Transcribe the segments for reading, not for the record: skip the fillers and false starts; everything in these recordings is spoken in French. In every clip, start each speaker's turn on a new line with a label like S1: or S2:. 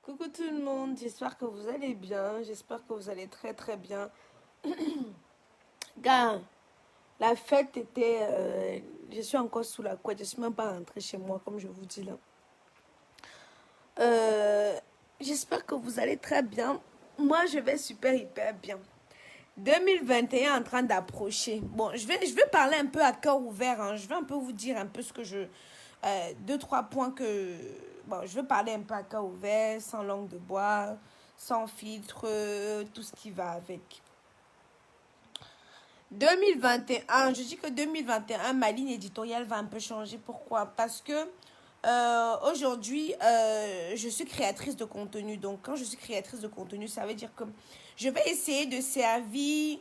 S1: Coucou tout le monde, j'espère que vous allez bien, j'espère que vous allez très très bien. Gars, la fête était... je suis encore sous la couette, je suis même pas rentrée chez moi comme je vous dis là. Euh, J'espère que vous allez très bien. Moi je vais super hyper bien. 2021 en train d'approcher. Bon, je vais parler un peu à cœur ouvert, hein. Je vais un peu vous dire un peu ce que je... deux, trois points que... Bon, je vais parler un peu à cœur ouvert, sans langue de bois, sans filtre, tout ce qui va avec. 2021, je dis que 2021, ma ligne éditoriale va un peu changer. Pourquoi? Parce que aujourd'hui, je suis créatrice de contenu. Donc, quand je suis créatrice de contenu, ça veut dire que je vais essayer de servir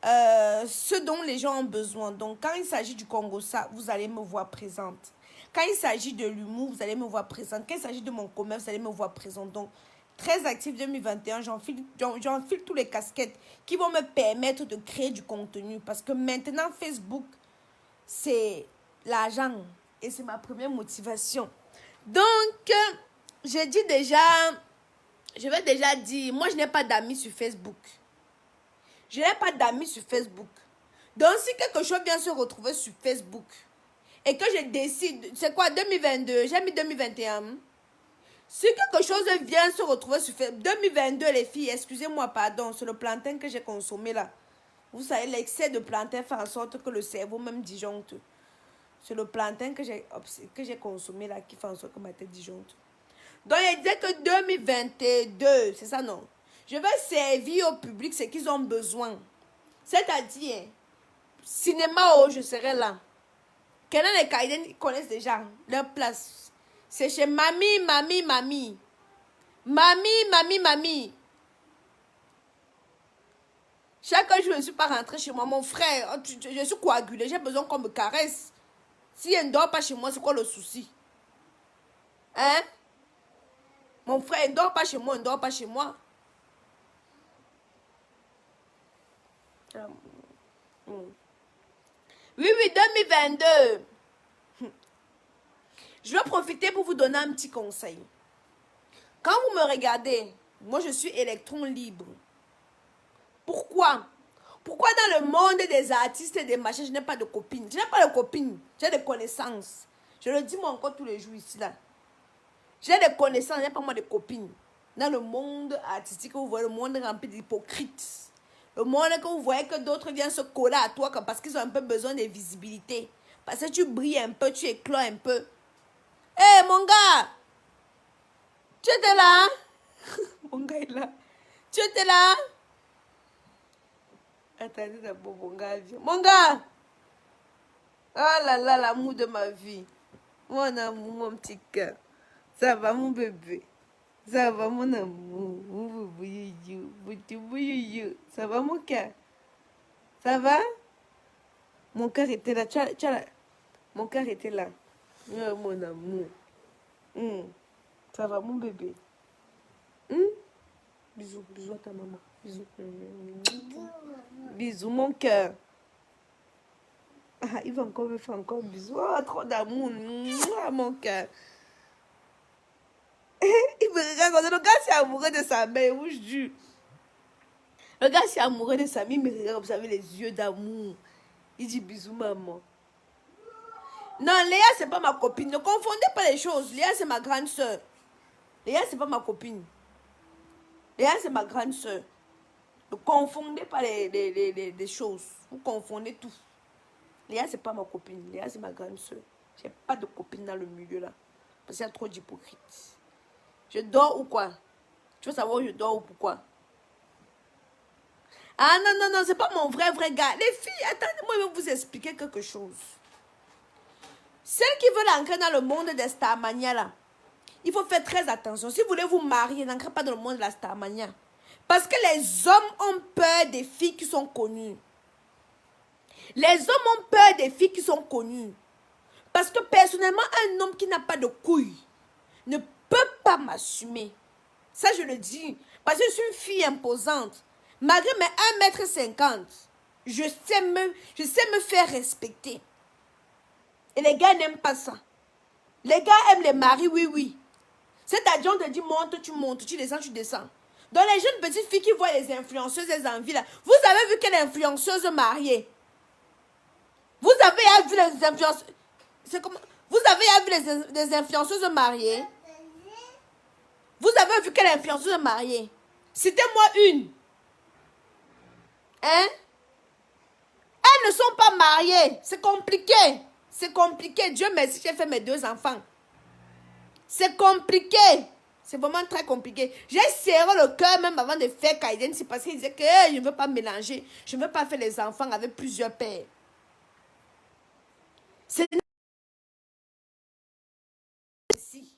S1: ce dont les gens ont besoin. Donc, quand il s'agit du Congo, ça, vous allez me voir présente. Quand il s'agit de l'humour, vous allez me voir présente. Quand il s'agit de mon commerce, vous allez me voir présente. Donc, très actif 2021, j'enfile tous les casquettes qui vont me permettre de créer du contenu. Parce que maintenant, Facebook, c'est l'argent. Et c'est ma première motivation. Donc, j'ai dit déjà, je vais déjà dire, moi, je n'ai pas d'amis sur Facebook. Je n'ai pas d'amis sur Facebook. Donc, si quelque chose vient se retrouver sur Facebook et que je décide, c'est quoi, 2022, j'ai mis 2021. Si quelque chose vient se retrouver sur Facebook, 2022, les filles, excusez-moi, pardon, c'est le plantain que j'ai consommé là. Vous savez, l'excès de plantain fait en sorte que le cerveau même disjoncte. C'est le plantain que j'ai consommé là qui fait en sorte que ma tête disjoncte. Donc, il disait que 2022, c'est ça non? Je vais servir au public ce qu'ils ont besoin. C'est-à-dire, cinéma, oh, je serai là. Kenan et Kaiden, ils connaissent déjà leur place. C'est chez mamie, mamie, mamie. Mamie, mamie, mamie. Chaque jour, je ne suis pas rentrée chez moi. Mon frère, je suis coagulée. J'ai besoin qu'on me caresse. Si elle ne dort pas chez moi, c'est quoi le souci? Hein? Mon frère, il ne dort pas chez moi, il ne dort pas chez moi. Oui, oui, 2022. Je vais profiter pour vous donner un petit conseil. Quand vous me regardez, moi je suis électron libre. Pourquoi? Pourquoi dans le monde des artistes et des machins, je n'ai pas de copine? Je n'ai pas de copine, j'ai des connaissances. Je le dis moi encore tous les jours ici là. J'ai des connaissances, je n'ai pas moi de copines. Dans le monde artistique, vous voyez le monde rempli d'hypocrites. Le monde que vous voyez que d'autres viennent se coller à toi parce qu'ils ont un peu besoin de visibilité. Parce que tu brilles un peu, tu éclats un peu. Hé, hey, mon gars! Tu étais là? Mon gars est là. Tu étais là? Attendez d'abord, mon gars vient. Mon gars! Oh là là, l'amour de ma vie. Mon amour, mon petit cœur. Ça va, mon bébé? Ça va, mon amour? Mon bébé, ça va, mon cœur? Ça va? Mon cœur était là. Mon cœur était là. Oh, mon amour. Ça va, mon bébé? Bisous, bisous à ta maman. Bisous. Bisous, mon cœur. Ah, il va encore me faire encore bisous. Oh, trop d'amour. Mon cœur. Il me regarde. Le gars, c'est amoureux de sa mère. Je jure. Le gars, c'est amoureux de sa mère. Il me regarde, vous savez, les yeux d'amour. Il dit bisous, maman. Non, Léa, c'est pas ma copine. Ne confondez pas les choses. Léa, c'est ma grande soeur. Léa, c'est pas ma copine. Léa, c'est ma grande soeur. Ne confondez pas les choses. Vous confondez tout. Léa, c'est pas ma copine. Léa, c'est ma grande soeur. J'ai pas de copine dans le milieu là. Parce qu'il y a trop d'hypocrites. Je dors ou quoi? Tu veux savoir où je dors ou pourquoi? Ah non, non, non, c'est pas mon vrai gars. Les filles, attendez-moi, je vais vous expliquer quelque chose. Celles qui veulent entrer dans le monde des Starmania là, il faut faire très attention. Si vous voulez vous marier, n'entrez pas dans le monde de la Starmania. Parce que les hommes ont peur des filles qui sont connues. Les hommes ont peur des filles qui sont connues. Parce que personnellement, un homme qui n'a pas de couilles ne peut pas m'assumer. Ça, je le dis. Parce que je suis une fille imposante. Malgré mes 1,50 m, je sais me faire respecter. Et les gars n'aiment pas ça. Les gars aiment les maris, oui, oui. C'est-à-dire, on te dit monte, tu montes, tu descends, tu descends. Donc, les jeunes petites filles qui voient les influenceuses, elles envient là. Vous avez vu quelle influenceuse mariée? Vous avez vu les influenceuses... C'est comment? Vous avez vu les influenceuses mariées? Vous avez vu quelle influenceuse mariée? Citez-moi une. Hein? Elles ne sont pas mariées. C'est compliqué. C'est compliqué. Dieu merci, j'ai fait mes 2 enfants. C'est compliqué. C'est vraiment très compliqué. J'ai serré le cœur même avant de faire Kaiden. C'est parce qu'il disait que je ne veux pas mélanger. Je ne veux pas faire les enfants avec plusieurs pères. C'est ici.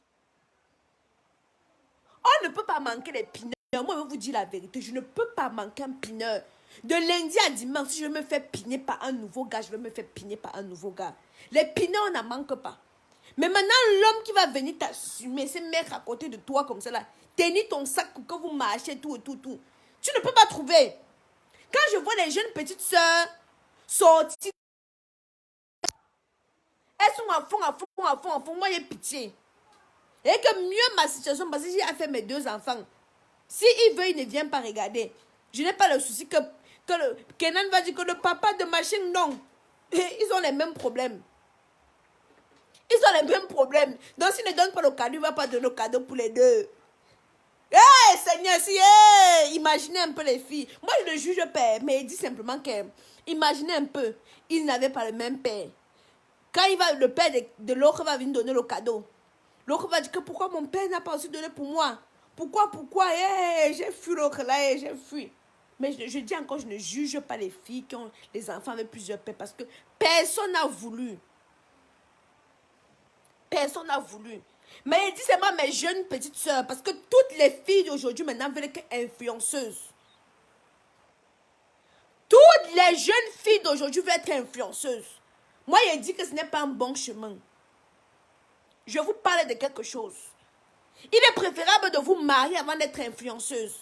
S1: On ne peut pas manquer les pineurs. Moi, je vais vous dire la vérité. Je ne peux pas manquer un pineur. De lundi à dimanche, si je me fais piner par un nouveau gars, je vais me faire piner par un nouveau gars. Les pineurs, on n'en manque pas. Mais maintenant, l'homme qui va venir t'assumer, se mettre à côté de toi comme ça là, tenir ton sac pour que vous marchiez, tout. Tu ne peux pas trouver. Quand je vois les jeunes petites sœurs sortir, elles sont à fond, moi j'ai pitié. Et que mieux ma situation, parce que j'ai fait mes 2 enfants. S'il veut, il ne vient pas regarder. Je n'ai pas le souci que Kenan va dire que le papa de machine, non. Ils ont les mêmes problèmes. Ils ont les mêmes problèmes. Donc, s'il ne donne pas le cadeau, il ne va pas donner le cadeau pour les 2. Seigneur, si, imaginez un peu les filles. Moi, je ne juge pas, mais il dit simplement que, imaginez un peu, ils n'avaient pas le même père. Quand le père de l'autre va venir donner le cadeau, l'autre va dire que pourquoi mon père n'a pas aussi donné pour moi? Pourquoi, j'ai fui l'autre là, j'ai fui. Mais je dis encore, je ne juge pas les filles qui ont les enfants avec plusieurs pères parce que personne n'a voulu. Personne n'a voulu. Mais il dit seulement mes jeunes petites soeurs parce que toutes les filles d'aujourd'hui maintenant veulent être influenceuses. Toutes les jeunes filles d'aujourd'hui veulent être influenceuses. Moi, il dit que ce n'est pas un bon chemin. Je vous parle de quelque chose. Il est préférable de vous marier avant d'être influenceuse.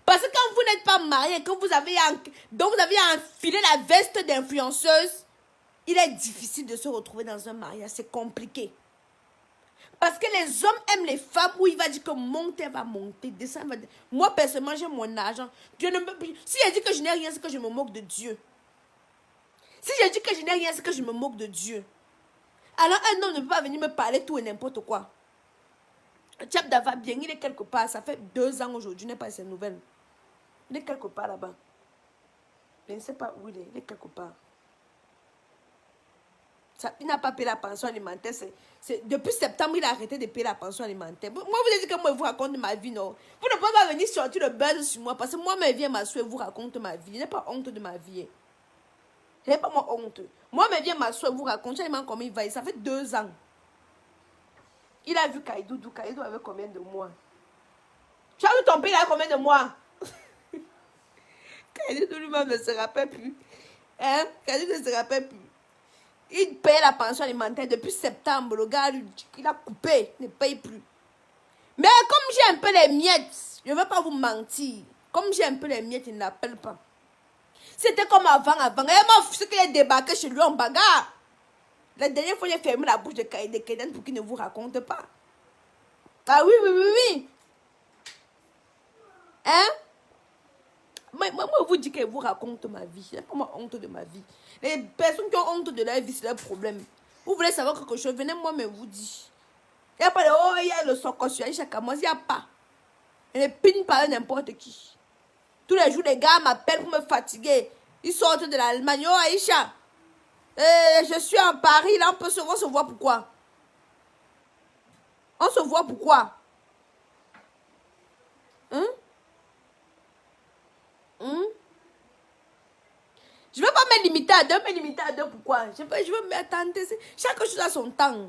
S1: Parce que quand vous n'êtes pas marié, que vous avez enfilé la veste d'influenceuse, il est difficile de se retrouver dans un mariage. C'est compliqué. Parce que les hommes aiment les femmes où il va dire que monter, elle va monter, descendre, va... Moi, personnellement, j'ai mon argent. Si je dis que je n'ai rien, c'est que je me moque de Dieu. Si je dis que je n'ai rien, c'est que je me moque de Dieu. Alors, un homme ne peut pas venir me parler tout et n'importe quoi. Tchapda va bien, il est quelque part. Ça fait 2 ans aujourd'hui, je n'ai pas ses nouvelles. Il est quelque part là-bas. Je ne sais pas où il est quelque part. Il n'a pas payé la pension alimentaire. Depuis septembre, il a arrêté de payer la pension alimentaire. Moi, vous dites que moi, je vous raconte ma vie, non. Vous ne pouvez pas venir sortir le buzz sur moi. Parce que moi, ma vie, ma soeur vous raconte ma vie. Je n'ai pas honte de ma vie. Je n'ai pas mon honte. Moi, ma vie, ma soeur vous raconte. Je comment il va. Ça fait 2 ans. Il a vu Kaïdou. Kaïdou avait combien de mois? Tu as vu ton père, il a combien de mois? Kaïdou lui-même ne se rappelle plus. Hein? Kaïdou ne se rappelle plus. Il paye la pension alimentaire depuis septembre. Le gars, il a coupé. Il ne paye plus. Mais comme j'ai un peu les miettes, je ne vais pas vous mentir. Comme j'ai un peu les miettes, il n'appelle pas. C'était comme avant. Et moi, ce qu'il a débarqué chez lui en bagarre. La dernière fois, j'ai fermé la bouche de Kaiden pour qu'il ne vous raconte pas. Ah oui. Hein? Moi, je vous dis qu'elle vous raconte ma vie. Je n'ai pas honte de ma vie. Les personnes qui ont honte de leur vie, c'est leur problème. Vous voulez savoir quelque chose? Venez moi, mais vous dis. Il n'y a pas de oh, il y a le socos, il y a chaque mois, il n'y a pas. Elle ne pine pas n'importe qui. Tous les jours, les gars m'appellent pour me fatiguer. Ils sortent de l'Allemagne. Oh, Aïcha, je suis en Paris, là, on se voit pourquoi? On se voit pourquoi? Hein? Je ne veux pas me limiter à 2, me limiter à 2, pourquoi? Je veux m'attendre. Chaque chose a son temps.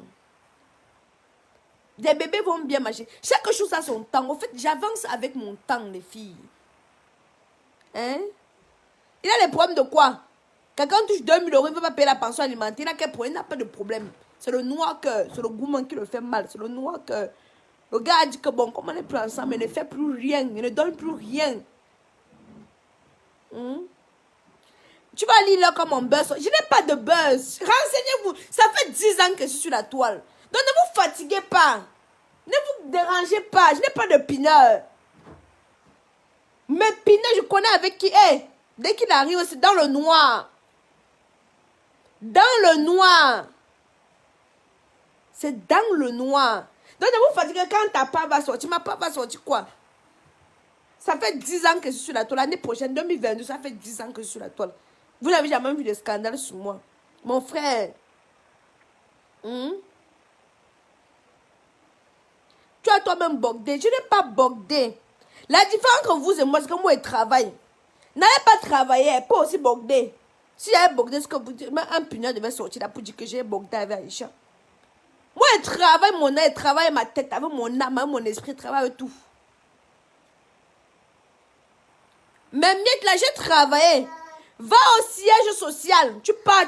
S1: Les bébés vont bien marcher. Chaque chose a son temps. En fait, j'avance avec mon temps, les filles. Hein? Il a les problèmes de quoi? Quelqu'un touche 2000 euros, il ne veut pas payer la pension alimentaire. Il n'a quel problème? Il n'a pas de problème. C'est le noir cœur. C'est le gourmand qui le fait mal. C'est le noir cœur. Le gars a dit que bon, comme on n'est plus ensemble, il ne fait plus rien. Il ne donne plus rien. Tu vas lire là comme un buzz. Je n'ai pas de buzz. Renseignez-vous. Ça fait 10 ans que je suis sur la toile. Donc ne vous fatiguez pas. Ne vous dérangez pas. Je n'ai pas de pineur. Mais pineur, je connais avec qui est. Dès qu'il arrive, c'est dans le noir. Dans le noir. C'est dans le noir. Donc, ne vous fatiguez quand ta part va sortir. Ma part va sortir quoi? Ça fait 10 ans que je suis sur la toile. L'année prochaine, 2022, ça fait 10 ans que je suis sur la toile. Vous n'avez jamais vu de scandale sur moi. Mon frère. Tu as toi-même bogdé. Je n'ai pas bogdé. La différence entre vous et moi, c'est que moi, je travaille. N'allez pas travailler, pas aussi bogdé. Si j'avais bogdé, ce que vous dites, un puneur devait sortir là pour dire que j'ai bogdé avec Aïcha. Moi, je travaille mon âme, je travaille ma tête, avec mon âme, avec mon esprit, je travaille avec tout. Mais mieux que là, j'ai travaillé. Va au siège social. Tu pars,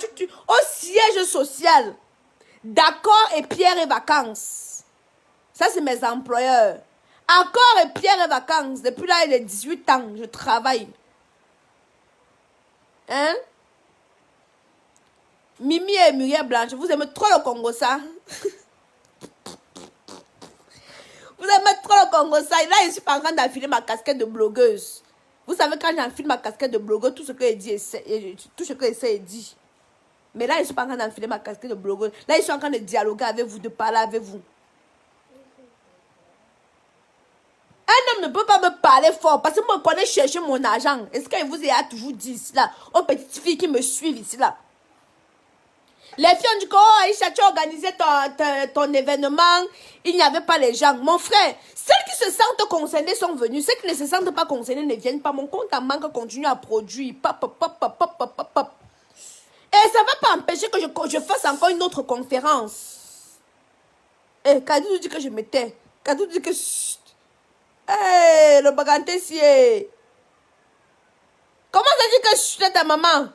S1: au siège social. D'accord et Pierre et vacances. Ça, c'est mes employeurs. Accord et Pierre et vacances. Depuis là, il est 18 ans, je travaille. Hein? Mimi et Muriel Blanche, vous aimez trop le Congo, ça? Vous aimez trop le Congo, ça? Là, je suis pas en train d'affiler ma casquette de blogueuse. Vous savez, quand j'enfile ma casquette de blogueuse, tout ce que je dis, tout ce que j'essaie est dit. Mais là, je ne suis pas en train d'enfiler ma casquette de blogueuse. Là, je suis en train de dialoguer avec vous, de parler avec vous. Un homme ne peut pas me parler fort parce que moi, je connais chercher mon argent. Est-ce que vous avez toujours dit ici là? Aux petites filles qui me suivent ici là. Les filles ont dit que, oh, Aïcha, tu as organisé ton événement. Il n'y avait pas les gens. Mon frère, celles qui se sentent concernées sont venues. Celles qui ne se sentent pas concernées ne viennent pas. Mon compte en banque continue à produire. Pop, pop, pop, pop, pop, pop, pop, pop. Et ça ne va pas empêcher que je fasse encore une autre conférence. Eh, Kadou dit que je me tais. Kadou dit que... Eh, le bagantessier. Comment ça dit que je suis ta maman?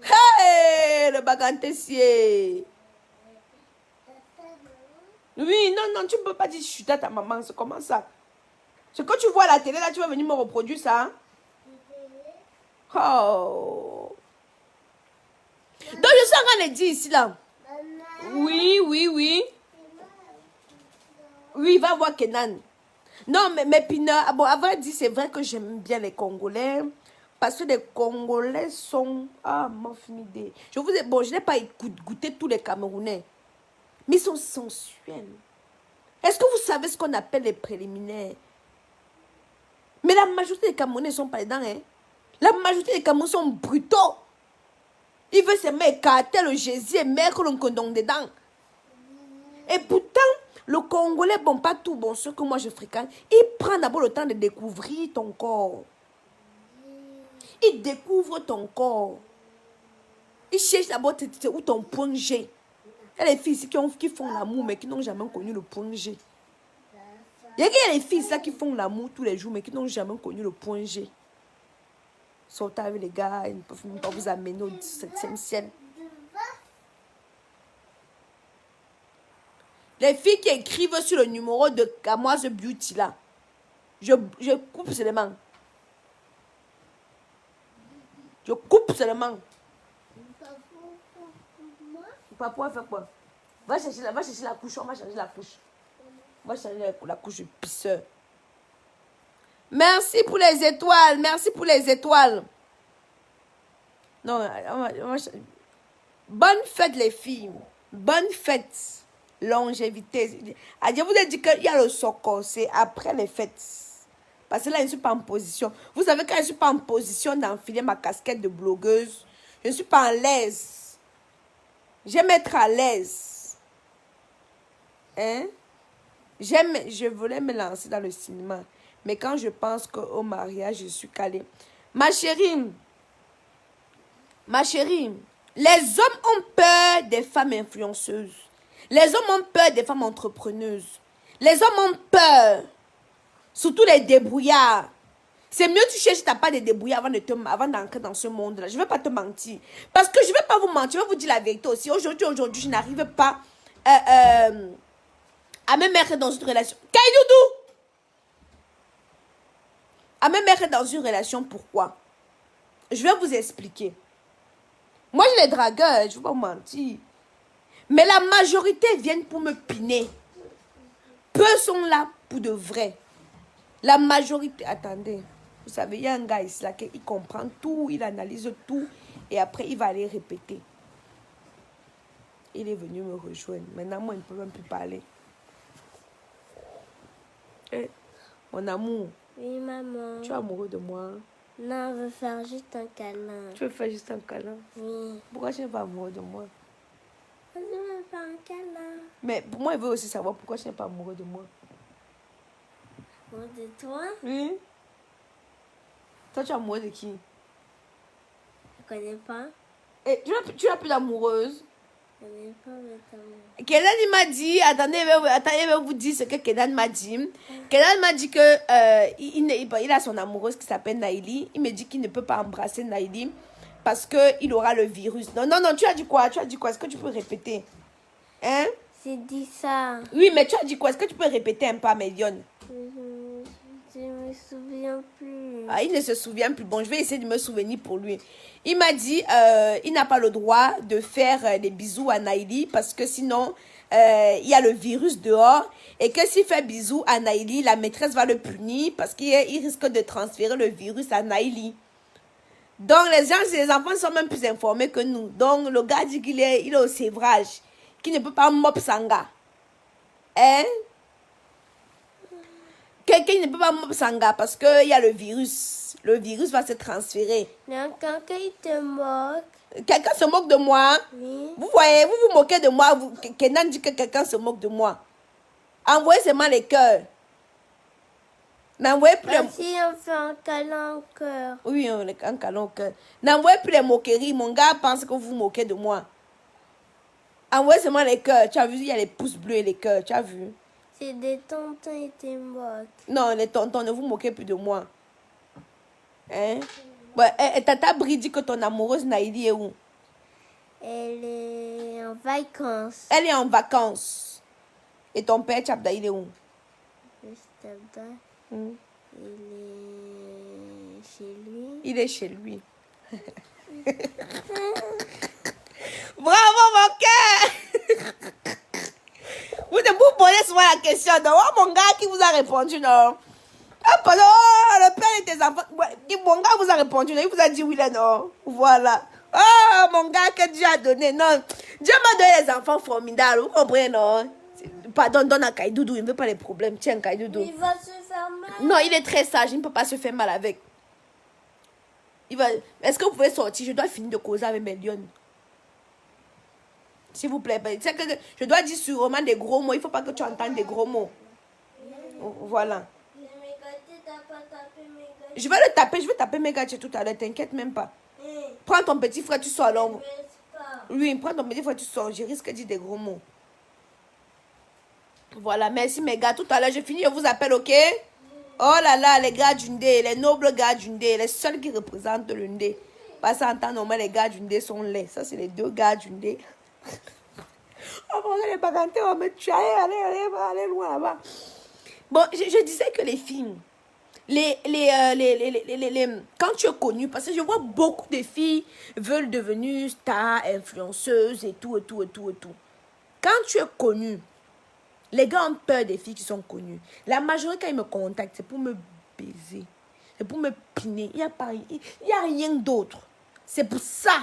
S1: Hey, le bagantessier. Oui, non, tu ne peux pas dire chuter à ta maman. C'est comment ça? Ce que tu vois à la télé, là, tu vas venir me reproduire ça. Oh. Donc, je suis en train de dire ici, là. Oui. Oui, va voir Kenan. Non, mais Pina, bon, avant dit, c'est vrai que j'aime bien les Congolais. Parce que les Congolais sont... Ah, mon idée. Je vous ai... Bon, je n'ai pas goûté tous les Camerounais. Mais ils sont sensuels. Est-ce que vous savez ce qu'on appelle les préliminaires? Mais la majorité des Camerounais ne sont pas dedans, hein. La majorité des Camerounais sont brutaux. Ils veulent se mettre cartel, le Jésus et mettre le condom dedans. Et pourtant, le Congolais, bon, pas tout, bon, ce que moi je fréquente, il prend d'abord le temps de découvrir ton corps. Il découvre ton corps. Il cherche d'abord où ton point G. Il y a les filles ici qui font l'amour, mais qui n'ont jamais connu le point G. Il y a les filles là qui font l'amour tous les jours, mais qui n'ont jamais connu le point G. Sortez avec les gars, ils ne peuvent même pas vous amener au 17e ciel. Les filles qui écrivent sur le numéro de Kamoise Beauty là, je coupe seulement. Je coupe seulement. Papa, fait quoi? Va chercher la couche, on va changer la couche. On va changer la couche de pisseur. Merci pour les étoiles, merci pour les étoiles. Non, bonne fête les filles. Bonne fête. Longévité. Je vous ai dit qu'il y a le soko, c'est après les fêtes. Parce que là, je ne suis pas en position. Vous savez, quand je ne suis pas en position d'enfiler ma casquette de blogueuse, je ne suis pas à l'aise. J'aime être à l'aise. Hein? Je voulais me lancer dans le cinéma. Mais quand je pense qu'au mariage, je suis calée. Ma chérie, les hommes ont peur des femmes influenceuses. Les hommes ont peur des femmes entrepreneuses. Les hommes ont peur. Surtout les débrouillards. C'est mieux tu cherches ta part de débrouillard avant d'entrer dans ce monde-là. Je ne vais pas te mentir. Parce que je ne vais pas vous mentir. Je vais vous dire la vérité aussi. Aujourd'hui, je n'arrive pas à me mettre dans une relation. Kaidoudou! À me mettre dans une relation, pourquoi? Je vais vous expliquer. Moi, j'ai les dragueurs, je ne vais pas vous mentir. Mais la majorité viennent pour me piner. sont là pour de vrai. La majorité, attendez, vous savez, il y a un gars ici là qui comprend tout, il analyse tout et après il va aller répéter. Il est venu me rejoindre. Maintenant, moi, il ne peut même plus parler. Eh, mon amour.
S2: Oui, maman.
S1: Tu es amoureux de moi?
S2: Non, on veut faire juste un câlin.
S1: Tu veux faire juste un câlin?
S2: Oui.
S1: Pourquoi tu n'es pas amoureux de moi?
S2: Je veux faire un câlin.
S1: Mais pour moi, il veut aussi savoir pourquoi tu n'es pas amoureux de moi.
S2: Amoureux de toi?
S1: Oui. Toi, tu es amoureux de qui?
S2: Je connais pas.
S1: Et tu n'as plus d'amoureuse?
S2: Je connais pas votre amour.
S1: Kenan, il m'a dit, attendez, je vais vous dire ce que Kenan m'a dit. Kenan m'a dit que il a son amoureuse qui s'appelle Naïli. Il me dit qu'il ne peut pas embrasser Naïli parce qu'il aura le virus. Non, non, non, tu as dit quoi? Tu as dit quoi? Est-ce que tu peux répéter? Hein?
S2: J'ai dit ça.
S1: Oui, mais tu as dit quoi? Est-ce que tu peux répéter un peu, Amélion?
S2: Je me souviens plus.
S1: Ah, il ne se souvient plus. Bon, je vais essayer de me souvenir pour lui. Il m'a dit il n'a pas le droit de faire des bisous à Naïli parce que sinon, il y a le virus dehors. Et que s'il fait bisous à Naïli, la maîtresse va le punir parce qu'il risque de transférer le virus à Naïli. Donc, les enfants sont même plus informés que nous. Donc, le gars dit qu'il est au sévrage, qu'il ne peut pas mop sanga. Hein? Quelqu'un ne peut pas mop sanga parce qu'il y a le virus. Le virus va se transférer.
S2: Donc, quand il te moque.
S1: Quelqu'un se moque de moi.
S2: Oui.
S1: Vous voyez, vous vous moquez de moi. Kenan dit que quelqu'un se moque de moi. Envoyez seulement les cœurs. N'envoyez plus
S2: Si on fait un câlin au cœur.
S1: Oui, un câlin au cœur. N'envoyez plus les moqueries. Mon gars pense que vous vous moquez de moi. Envoyez seulement les cœurs. Tu as vu, il y a les pouces bleus et les cœurs. Tu as vu?
S2: C'est des tontons et des moques.
S1: Non, les tontons, ne vous moquez plus de moi. Hein? Ouais, et Tata Bri dit que ton amoureuse Naïli est où?
S2: Elle est en vacances.
S1: Elle est en vacances. Et ton père Tchabda, il est où?
S2: Juste là-bas.
S1: Hmm.
S2: Il est chez lui.
S1: Il est chez lui. Bravo, mon cœur! Vous posez souvent la question, non? Oh, mon gars qui vous a répondu, non? Ah, pardon, le père et tes enfants. Mon gars vous a répondu, non? Il vous a dit oui, là, non? Voilà. Oh, mon gars que Dieu a donné, non? Dieu m'a donné les enfants formidables, vous comprenez, non? Pardon, donne à Kaïdoudou, il ne veut pas les problèmes. Tiens, Kaïdoudou.
S2: Il va se faire mal.
S1: Non, il est très sage, il ne peut pas se faire mal avec. Est-ce que vous pouvez sortir? Je dois finir de causer avec mes lions. S'il vous plaît. C'est que je dois dire sûrement des gros mots. Il ne faut pas que tu entendes des gros mots. Voilà. Je vais le taper. Je vais taper mes gadgets tout à l'heure. T'inquiète même pas. Prends ton petit frère, tu sors alors. Oui, prends ton petit frère, tu sors. Je risque de dire des gros mots. Voilà, merci mes gars. Tout à l'heure, je finis, je vous appelle, ok? Oh là là, les gars du Ndé, les nobles gars du Ndé, les seuls qui représentent le Ndé. Parce qu'en temps normal, les gars du Ndé sont laids. Ça, c'est les deux gars du Ndé. Oh, mon gars, les bagantés, on va me tuer. Allez loin là-bas. Bon, je disais que les filles, quand tu es connu, parce que je vois beaucoup de filles veulent devenir stars, influenceuses et tout. Quand tu es connu, les gars ont peur des filles qui sont connues. La majorité, quand ils me contactent, c'est pour me baiser. C'est pour me piner. Il n'y a rien d'autre. C'est pour ça.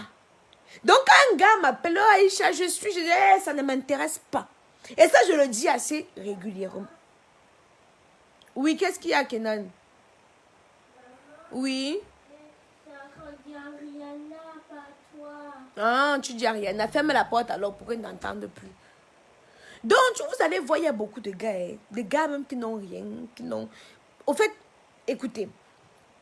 S1: Donc, quand un gars m'appelle, oh, Aïcha, je dis, ça ne m'intéresse pas. Et ça, je le dis assez régulièrement. Oui, qu'est-ce qu'il y a, Kenan? Oui.
S2: dis à Rihanna, pas toi.
S1: Ah, tu dis à Rihanna, ferme la porte alors pour qu'ils n'entendent plus. Donc, vous allez voir, il y a beaucoup de gars, hein, des gars même qui n'ont rien, qui n'ont... Au fait, écoutez,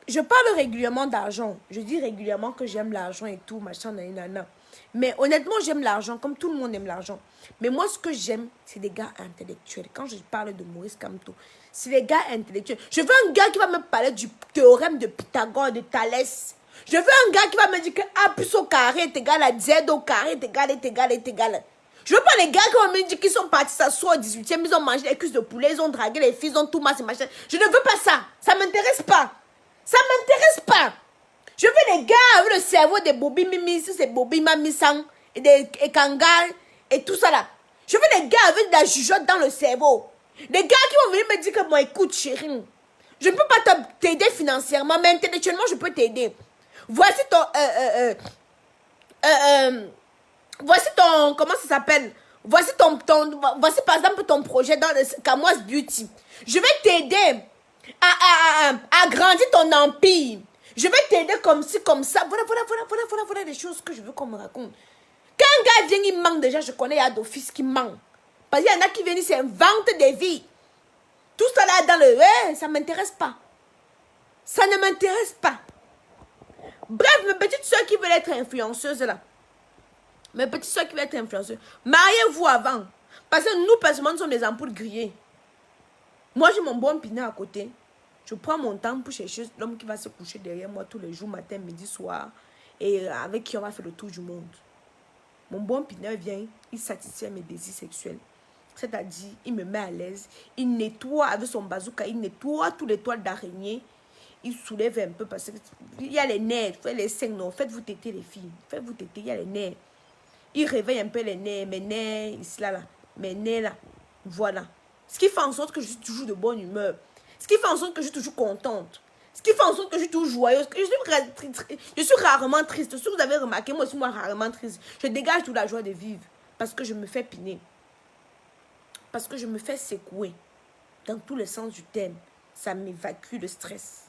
S1: je parle régulièrement d'argent. Je dis régulièrement que j'aime l'argent et tout, machin, nanana. Mais honnêtement, j'aime l'argent, comme tout le monde aime l'argent. Mais moi, ce que j'aime, c'est des gars intellectuels. Quand je parle de Maurice Kamto, c'est des gars intellectuels. Je veux un gars qui va me parler du théorème de Pythagore, de Thalès. Je veux un gars qui va me dire que A plus au carré est égal à Z au carré est égal. Je veux pas les gars qui vont me dire qu'ils sont partis s'asseoir au 18e, ils ont mangé les cuisses de poulet, ils ont dragué les filles, ils ont tout massé, machin. Je ne veux pas ça. Ça m'intéresse pas. Ça m'intéresse pas. Je veux les gars avec le cerveau des Bobby Mimi, si c'est Bobby Mamisang, et des Kangar, et tout ça là. Je veux les gars avec de la jugeote dans le cerveau. Des gars qui vont venir me dire que moi, écoute, chérie, je ne peux pas t'aider financièrement, mais intellectuellement, je peux t'aider. Voici ton... voici ton... Comment ça s'appelle? Voici voici par exemple ton projet dans le Kamoise Beauty. Je vais t'aider à agrandir ton empire. Je vais t'aider comme ci, comme ça. Voilà les choses que je veux qu'on me raconte. Quand un gars vient, il ment déjà. Je connais, il y a d'office qui ment. Parce qu'il y en a qui viennent, ils s'inventent des vies. Tout ça là dans le... Ouais, ça ne m'intéresse pas. Ça ne m'intéresse pas. Bref, mes petites soeurs qui veulent être influenceuses là. Mes petites soeurs qui veulent être influenceuses. Mariez-vous avant. Parce que nous, personnellement, nous sommes des ampoules grillées. Moi, j'ai mon bon pinard à côté. Je prends mon temps pour chercher l'homme qui va se coucher derrière moi tous les jours, matin, midi, soir. Et avec qui on va faire le tour du monde. Mon bon pinard vient, il satisfait mes désirs sexuels. C'est-à-dire, il me met à l'aise. Il nettoie avec son bazooka, il nettoie tous les toiles d'araignée. Il soulève un peu parce qu'il y a les nerfs. Faites les seins, non. Faites-vous téter les filles. Faites-vous téter, il y a les nerfs. Il réveille un peu les nerfs. Mes nerfs, ici, là. Mes nerfs, là. Voilà. Ce qui fait en sorte que je suis toujours de bonne humeur. Ce qui fait en sorte que je suis toujours contente. Ce qui fait en sorte que je suis toujours joyeuse. Je suis rarement triste. Si vous avez remarqué, moi aussi, moi, rarement triste. Je dégage toute la joie de vivre. Parce que je me fais piner. Parce que je me fais secouer. Dans tous les sens du terme. Ça m'évacue le stress.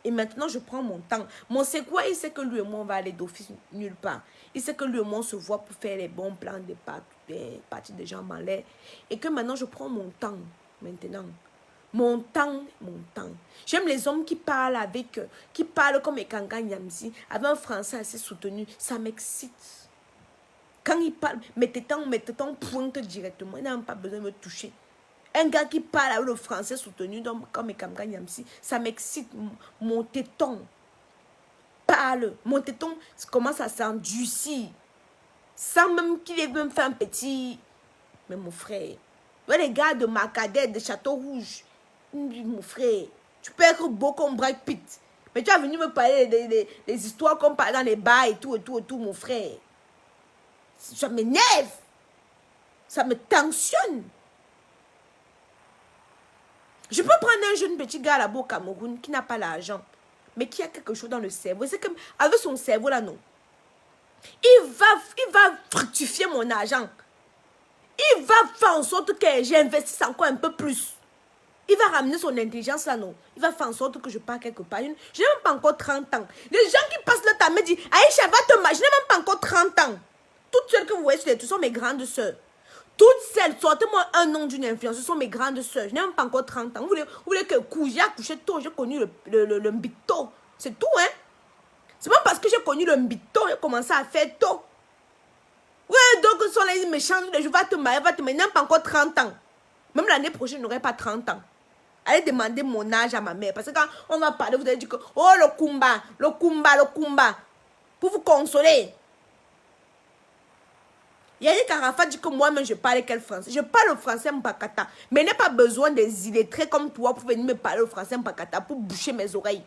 S1: Et maintenant, je prends mon temps. Mon secoué, il sait que lui et moi, on va aller d'office nulle part. Il sait que lui et moi, on se voit pour faire les bons plans des parties des jambes en l'air. Et que maintenant, je prends mon temps. Maintenant. Mon temps. J'aime les hommes qui parlent qui parlent comme Ekanga Nyamsi, avec un français assez soutenu. Ça m'excite. Quand ils parlent, mes tétons pointent directement. Ils n'ont pas besoin de me toucher. Un gars qui parle avec le français soutenu comme Ekanga Nyamsi, ça m'excite. Mon téton parle. Mon téton commence à s'endurcir. Sans même qu'il ait même fait un petit... Mais mon frère, les gars de Macadette, de Château Rouge, mon frère, tu peux être beau comme Brad Pitt. Mais tu as venu me parler des histoires qu'on parle dans les bars et tout, mon frère. Ça m'énerve. Ça me tensionne. Je peux prendre un jeune petit gars là-bas au Cameroun qui n'a pas l'argent, mais qui a quelque chose dans le cerveau. C'est comme avec son cerveau là, non. Il va fructifier mon argent. Il va faire en sorte que j'investisse encore un peu plus. Il va ramener son intelligence là, non. Il va faire en sorte que je pars quelque part. Je n'ai même pas encore 30 ans. Les gens qui passent le temps me disent, Aïcha, va te marier. Je n'ai même pas encore 30 ans. Toutes celles que vous voyez sur les tours sont mes grandes soeurs. Toutes celles, sortez-moi un nom d'une influence, ce sont mes grandes soeurs. Je n'ai même pas encore 30 ans. Vous voulez que j'ai accouché tôt, j'ai connu le mbito. C'est tout, hein. C'est pas parce que j'ai connu le mbito, j'ai commencé à faire tôt. Ouais, donc, ils sont là, ils me changent, je vais te marier, je n'ai même pas encore 30 ans. Même l'année prochaine, je n'aurai pas 30 ans. Allez demander mon âge à ma mère. Parce que quand on va parler, vous allez dire que, oh, le Kumba. Pour vous consoler. Yannick Arafat dit que moi-même, je parle quel français? Je parle le français Mpakata. Mais il n'y a pas besoin des illettrés comme toi pour venir me parler le français Mpakata pour boucher mes oreilles.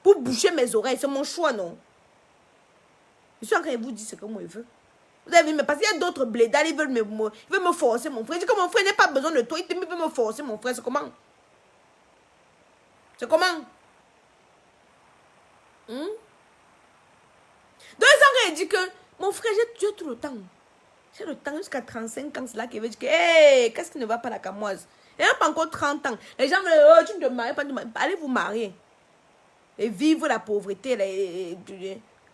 S1: Pour boucher mes oreilles, c'est mon choix, non? Je suis en train de vous dire ce que moi je veux. Vous avez vu, mais parce qu'il y a d'autres blédards, ils veulent me forcer, mon frère. Je dis que mon frère n'a pas besoin de toi, il veut me forcer, mon frère. C'est comment? C'est comment? Donc, ils sont en train de dire que mon frère, j'ai tout le temps. J'ai le temps jusqu'à 35 ans. C'est là qu'il veut dire que, hey, qu'est-ce qui ne va pas la camoise? Il n'y a pas encore 30 ans. Les gens veulent, oh, tu ne te maries pas. Allez vous marier. Et vivre la pauvreté.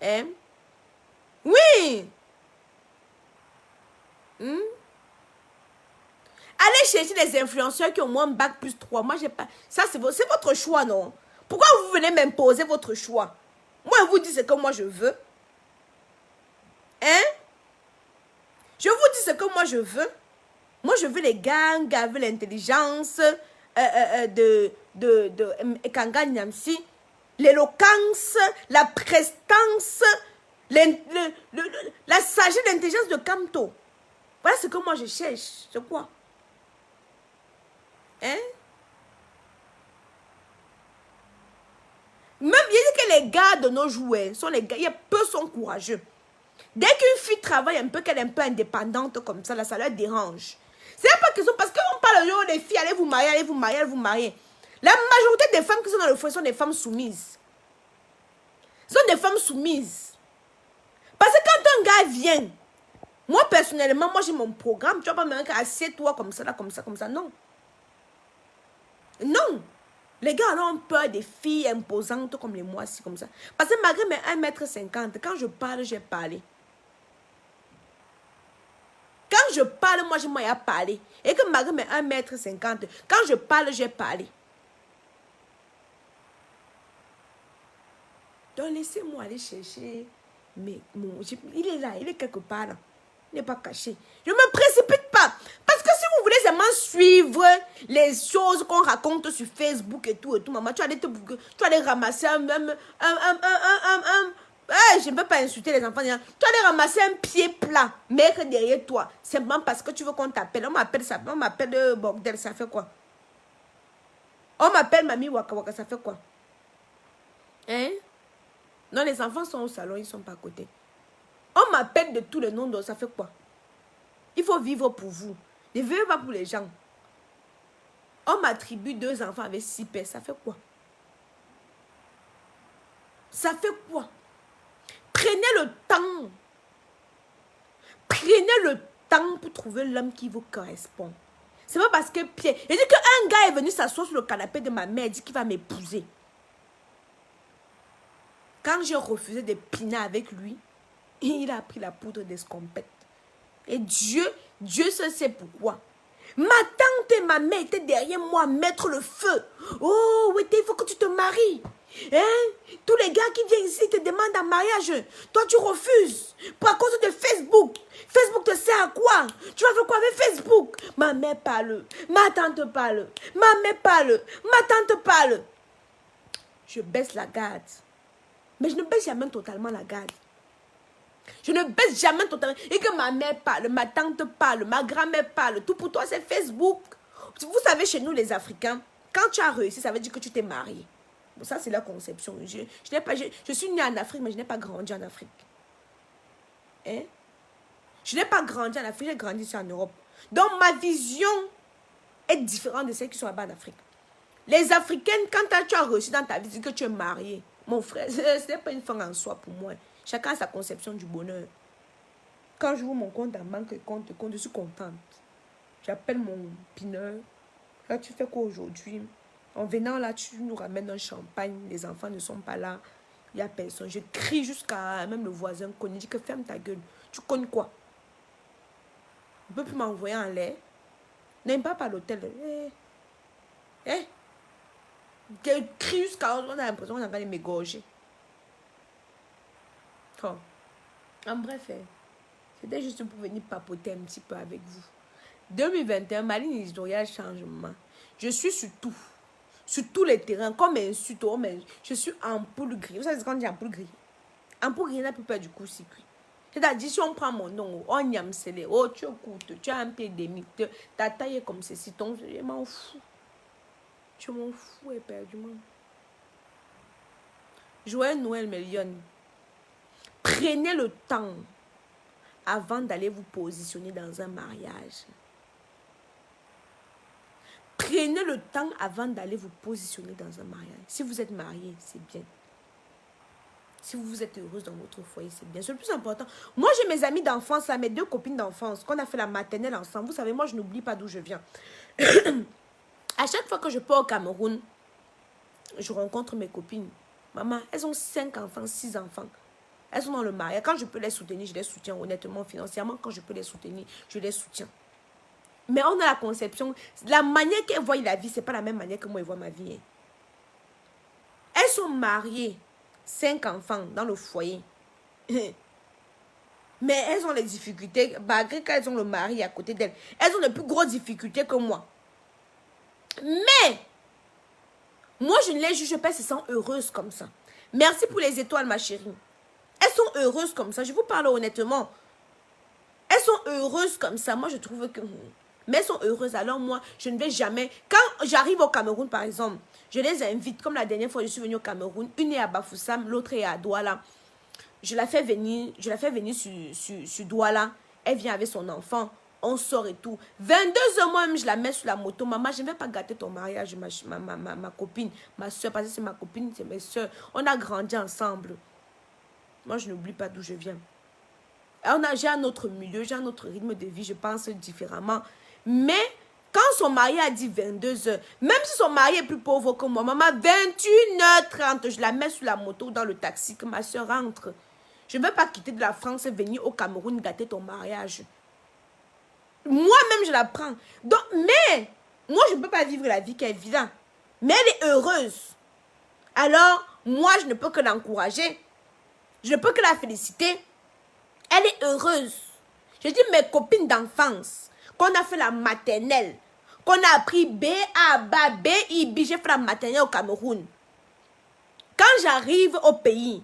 S1: Hein? Oui. Allez chercher les influenceurs qui ont moins bac plus 3. Moi, j'ai pas. Ça, c'est votre choix, non? Pourquoi vous venez m'imposer votre choix? Moi, je vous dis ce que moi je veux. Hein? Je vous dis ce que moi je veux. Moi, je veux les gangs, je veux l'intelligence de Ekanga Nyamsi, l'éloquence, la prestance, la sagesse, l'intelligence de Kamto. Voilà ce que moi je cherche. C'est quoi? Hein? Même bien que les gars de nos joueurs sont les gars, peu sont courageux. Dès qu'une fille travaille un peu, qu'elle est un peu indépendante comme ça, là, ça leur dérange. C'est pas question parce qu'on parle des filles, allez vous marier, allez vous marier, allez vous marier. La majorité des femmes qui sont dans le foyer sont des femmes soumises. Ce sont des femmes soumises. Parce que quand un gars vient, moi personnellement, moi j'ai mon programme, tu vas pas me dire assieds-toi comme ça, là, comme ça, comme ça. Non. Non. Les gars ont peur des filles imposantes comme les mois-ci, comme ça. Parce que malgré mes 1,50 m, quand je parle, j'ai parlé. Quand je parle, moi j'ai moyen à parler. Et que malgré mes 1,50 m, quand je parle, j'ai parlé. Donc laissez-moi aller chercher. Mais il est là, il est quelque part là. Il n'est pas caché. Je ne me précipite pas. Parce que si vous voulez seulement suivre les choses qu'on raconte sur Facebook et tout, maman, tu vas aller ramasser je ne veux pas insulter les enfants. Tu vas aller ramasser un pied plat, mettre derrière toi. Simplement parce que tu veux qu'on t'appelle. On m'appelle ça. On m'appelle bordel. Ça fait quoi? On m'appelle Mamie Waka Waka. Ça fait quoi? Hein? Non, les enfants sont au salon. Ils ne sont pas à côté. On m'appelle de tous les noms. Donc ça fait quoi? Il faut vivre pour vous. Ne vivez pas pour les gens. On m'attribue 2 enfants avec 6 pères. Ça fait quoi? Ça fait quoi? Prenez le temps. Prenez le temps pour trouver l'homme qui vous correspond. C'est pas parce que Pierre... Il dit qu'un gars est venu s'asseoir sur le canapé de ma mère. Il dit qu'il va m'épouser. Quand j'ai refusé de piner avec lui, il a pris la poudre d'escompette. Et Dieu seul sait pourquoi. Ma tante et ma mère étaient derrière moi à mettre le feu. Oh, oui, il faut que tu te maries. Hein? Tous les gars qui viennent ici te demandent un mariage. Toi, tu refuses. Pour cause de Facebook. Facebook te sert à quoi? Tu vas faire quoi avec Facebook? Ma mère parle. Ma tante parle. Ma mère parle. Ma tante parle. Je baisse la garde. Mais je ne baisse jamais totalement la garde. Je ne baisse jamais totalement. Et que ma mère parle, ma tante parle, ma grand-mère parle. Tout pour toi, c'est Facebook. Vous savez, chez nous, les Africains, quand tu as réussi, ça veut dire que tu t'es marié. Bon, ça, c'est la conception. Je suis née en Afrique, mais je n'ai pas grandi en Afrique. Hein? Je n'ai pas grandi en Afrique, j'ai grandi ici en Europe. Donc, ma vision est différente de celles qui sont là-bas en Afrique. Les Africaines, quand tu as réussi dans ta vie, que tu es marié, mon frère, ce n'est pas une fin en soi pour moi. Chacun a sa conception du bonheur. Quand je vois mon compte en banque, je suis contente. J'appelle mon pineur. Là, tu fais quoi aujourd'hui? En venant là, tu nous ramènes un champagne. Les enfants ne sont pas là. Il n'y a personne. Je crie jusqu'à même le voisin connu. Il dit que ferme ta gueule. Tu connais quoi? On ne peut plus m'envoyer en l'air. N'aime pas par l'hôtel. Je crie jusqu'à... On a l'impression qu'on va m'égorger. Oh. En bref, c'était juste pour venir papoter un petit peu avec vous. 2021, ma ligne éditoriale changement. Je suis sur tout. Sur tous les terrains. Comme insulte, je suis ampoule gris. Vous savez ce qu'on dit ampoule gris? Ampoule gris n'a plus peur du court-circuit. C'est-à-dire, si on prend mon nom, on y a scellé. Oh, tu écoutes, tu as un pied demi. Ta taille est comme ceci. Je m'en fous. Je m'en fous éperdument. Joyeux Noël, mes lionnes. Prenez le temps avant d'aller vous positionner dans un mariage. Prenez le temps avant d'aller vous positionner dans un mariage. Si vous êtes marié, c'est bien. Si vous êtes heureuse dans votre foyer, c'est bien. C'est le plus important. Moi, j'ai mes amis d'enfance, mes 2 copines d'enfance, qu'on a fait la maternelle ensemble. Vous savez, moi, je n'oublie pas d'où je viens. À chaque fois que je pars au Cameroun, je rencontre mes copines. Maman, elles ont 5 enfants, 6 enfants. Elles sont dans le mariage. Quand je peux les soutenir, je les soutiens honnêtement, financièrement. Quand je peux les soutenir, je les soutiens. Mais on a la conception, la manière qu'elles voient la vie, ce n'est pas la même manière que moi, je vois ma vie. Elles sont mariées, 5 enfants dans le foyer. Mais elles ont les difficultés, malgré qu'elles ont le mari à côté d'elles. Elles ont de plus grosses difficultés que moi. Mais, moi, je ne les juge pas, elles se sentent heureuses comme ça. Merci pour les étoiles, ma chérie. Elles sont heureuses comme ça. Je vous parle honnêtement. Elles sont heureuses comme ça. Moi, je trouve que... Mais elles sont heureuses. Alors moi, je ne vais jamais... Quand j'arrive au Cameroun, par exemple, je les invite. Comme la dernière fois, je suis venue au Cameroun. Une est à Bafoussam, l'autre est à Douala. Je la fais venir sur Douala. Elle vient avec son enfant. on sort et tout. 22h, moi-même, je la mets sur la moto. Maman, je ne vais pas gâter ton mariage, ma copine, ma soeur, parce que c'est ma copine, c'est mes soeurs. On a grandi ensemble. Moi, je n'oublie pas d'où je viens. J'ai un autre milieu, j'ai un autre rythme de vie, je pense différemment. Mais quand son mari a dit 22h, même si son mari est plus pauvre que moi, maman, 21h30, je la mets sur la moto dans le taxi que ma soeur rentre. Je ne veux pas quitter de la France et venir au Cameroun gâter ton mariage. Moi-même, je la prends. Donc, mais, moi, je ne peux pas vivre la vie qu'elle vit là. Mais elle est heureuse. Alors, moi, je ne peux que l'encourager. Je ne peux que la féliciter. Elle est heureuse. Je dis mes copines d'enfance, qu'on a fait la maternelle, qu'on a appris B, A, B, B, I, B, j'ai fait la maternelle au Cameroun. Quand j'arrive au pays,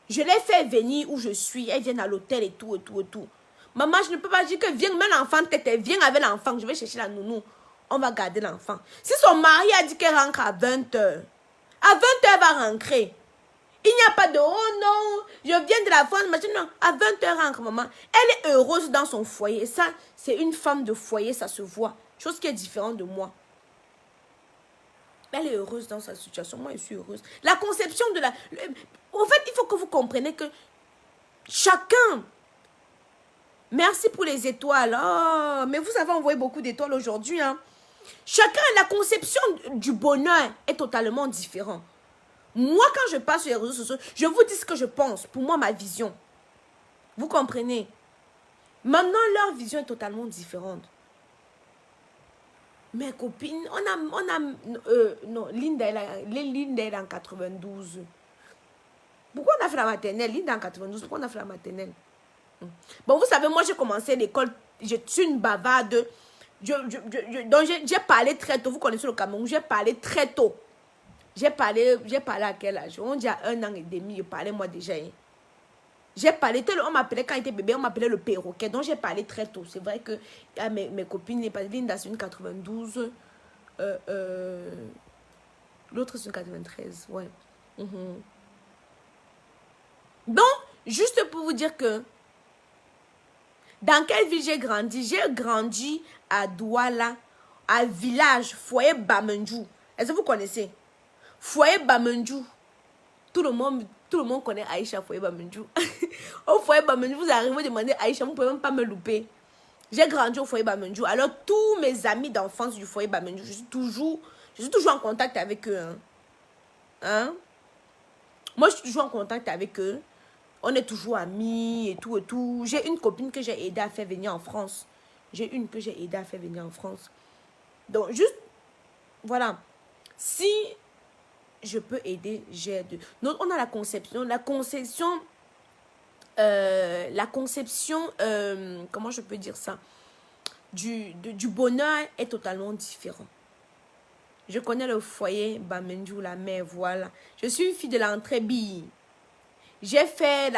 S1: je les fais venir où je suis. Elles viennent à l'hôtel et tout, et tout, et tout. Maman, je ne peux pas dire que viens, mets l'enfant, viens avec l'enfant, je vais chercher la nounou. On va garder l'enfant. Si son mari a dit qu'elle rentre à 20h, à 20h, elle va rentrer. Il n'y a pas de, oh non, je viens de la France, non, à 20h rentre, maman. Elle est heureuse dans son foyer. Et ça, c'est une femme de foyer, ça se voit. Chose qui est différente de moi. Elle est heureuse dans sa situation. Moi, je suis heureuse. La conception de la... En fait, il faut que vous compreniez que chacun... Merci pour les étoiles. Oh, mais vous avez envoyé beaucoup d'étoiles aujourd'hui. Hein. Chacun, la conception du bonheur est totalement différente. Moi, quand je passe sur les réseaux sociaux, je vous dis ce que je pense. Pour moi, ma vision. Vous comprenez? Maintenant, leur vision est totalement différente. Mes copines, non, Linda, Linda est en 92. Pourquoi on a fait la maternelle? Linda en 92, pourquoi on a fait la maternelle? Bon, vous savez, moi, j'ai commencé l'école, je suis une bavarde. Donc, j'ai parlé très tôt. Vous connaissez le Cameroun, j'ai parlé très tôt. J'ai parlé à quel âge? On dit à 1 an et demi, je parlais moi déjà. Hein. J'ai parlé, on m'appelait quand j'étais bébé, on m'appelait le perroquet. Donc j'ai parlé très tôt. C'est vrai que mes copines, Linda c'est une 92. L'autre c'est une 93. Ouais. Donc, juste pour vous dire que dans quelle ville j'ai grandi? J'ai grandi à Douala, à village, foyer Bamendjou. Est-ce que vous connaissez? Foyer Bamendjou. Tout le monde connaît Aïcha Foyer Bamendjou. Au Foyer Bamendjou, vous arrivez, vous demandez Aïcha, vous ne pouvez même pas me louper. J'ai grandi au Foyer Bamendjou. Alors, tous mes amis d'enfance du Foyer Bamendjou, je suis toujours en contact avec eux. Hein? Moi, je suis toujours en contact avec eux. On est toujours amis et tout et tout. J'ai une copine que j'ai aidé à faire venir en France. J'ai une que j'ai aidé à faire venir en France. Donc, juste, voilà. Si je peux aider, j'aide. Donc, on a la conception. Comment je peux dire ça? Du bonheur est totalement différent. Je connais le foyer Bamendjou, la mère, voilà. Je suis une fille de l'entrée bille. J'ai fait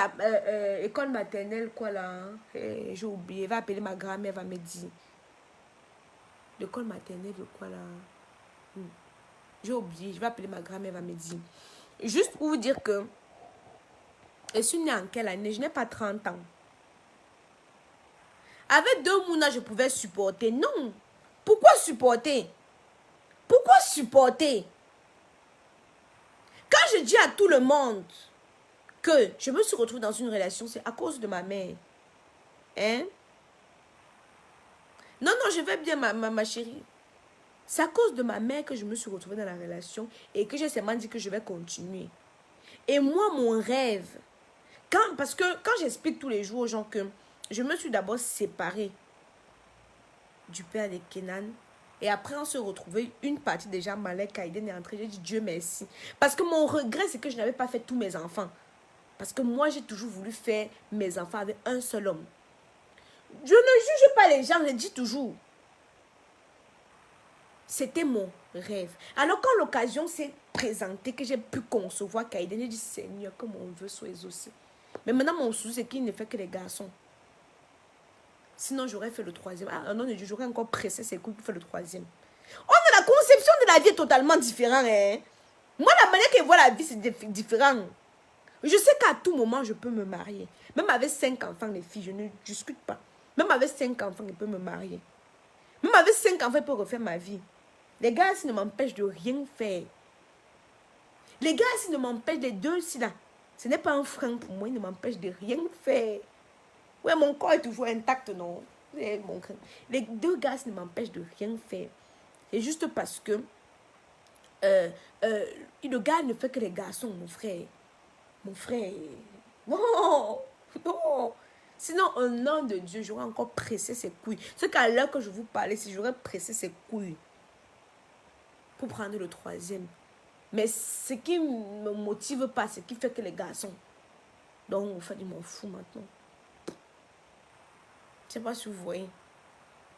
S1: l'école maternelle, quoi là. J'ai oublié. Elle va appeler ma grand-mère, elle va me dire. L'école maternelle de quoi là? J'ai oublié. Je vais appeler ma grand-mère, elle va me dire. Juste pour vous dire que je suis née en quelle année? Je n'ai pas 30 ans. Avec 2 mois, je pouvais supporter. Non. Pourquoi supporter? Pourquoi supporter? Quand je dis à tout le monde que je me suis retrouvée dans une relation, c'est à cause de ma mère. Hein? Non, je vais bien, ma chérie. C'est à cause de ma mère que je me suis retrouvée dans la relation et que j'ai seulement dit que je vais continuer. Et moi, mon rêve, parce que quand j'explique tous les jours aux gens que je me suis d'abord séparée du père de Kenan, et après on se retrouvait, une partie déjà Malek Kaiden est entrée, j'ai dit Dieu merci. Parce que mon regret, c'est que je n'avais pas fait tous mes enfants. Parce que moi, j'ai toujours voulu faire mes enfants avec un seul homme. Je ne juge pas les gens, je le dis toujours. C'était mon rêve. Alors quand l'occasion s'est présentée, que j'ai pu concevoir Kaiden, j'ai dit Seigneur, comme on veut soit exaucé. Mais maintenant, mon souci, c'est qu'il ne fait que les garçons. Sinon, j'aurais fait le 3e. Ah non, j'aurais encore pressé ses couilles pour faire le 3e. On a la conception de la vie est totalement différente. Hein? Moi, la manière que je vois la vie, c'est différent. Je sais qu'à tout moment, je peux me marier. Même avec 5 enfants, les filles, je ne discute pas. Même avec 5 enfants, il peut me marier. Même avec 5 enfants, il peut refaire ma vie. Les gars, ici ne m'empêchent de rien faire. Les gars, ici ne m'empêchent, les deux ici là. Ce n'est pas un frein pour moi, ils ne m'empêchent de rien faire. Ouais, mon corps est toujours intact, non? Les deux gars ici ne m'empêchent de rien faire. C'est juste parce que le gars ne fait que les garçons, mon frère. Mon frère. Non, non. Sinon, au nom de Dieu, j'aurais encore pressé ses couilles. Ce qu'à l'heure que je vous parlais, si j'aurais pressé ses couilles pour prendre le troisième. Mais ce qui ne me motive pas, ce qui fait que les garçons. Donc, en fait, je m'en fous maintenant. Je ne sais pas si vous voyez.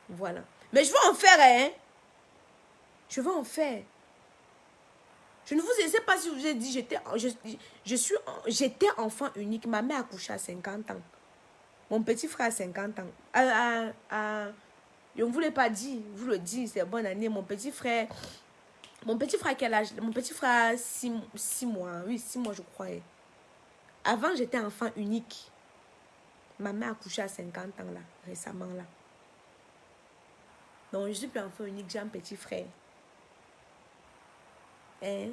S1: Voilà. Mais je vais en faire, hein. Je vais en faire. Je ne vous sais pas si je vous ai dit, j'étais enfant unique. Ma mère a couché à 50 ans. Mon petit frère a 50 ans. Je ne vous l'ai pas dit. Je vous le dis, c'est bonne année. Mon petit frère, quel âge? Mon petit frère a 6 mois. Oui, 6 mois, je crois. Avant, j'étais enfant unique. Ma mère a couché à 50 ans, là, récemment, là. Donc, je ne suis plus enfant unique, j'ai un petit frère. Hein?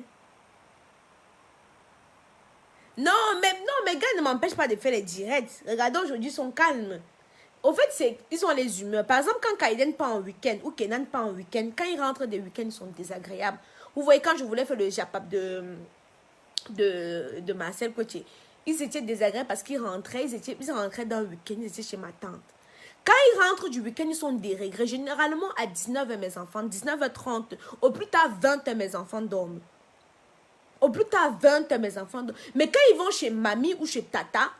S1: Non, mes gars ne m'empêchent pas de faire les directs. Regardez, aujourd'hui, ils sont calmes. Au fait, ils ont les humeurs. Par exemple, quand Kaiden part en week-end ou Kenan part en week-end, quand ils rentrent des week-ends, ils sont désagréables. Vous voyez, quand je voulais faire le japap de Marcel Cotier, ils étaient désagréables parce qu'ils rentraient, ils rentraient dans le week-end, ils étaient chez ma tante. Quand ils rentrent du week-end, ils sont dérégrés. Généralement, à 19h, mes enfants, 19h30, au plus tard 20h, mes enfants dorment. Au plus tard 20h, mes enfants dorment. Mais quand ils vont chez mamie ou chez tata,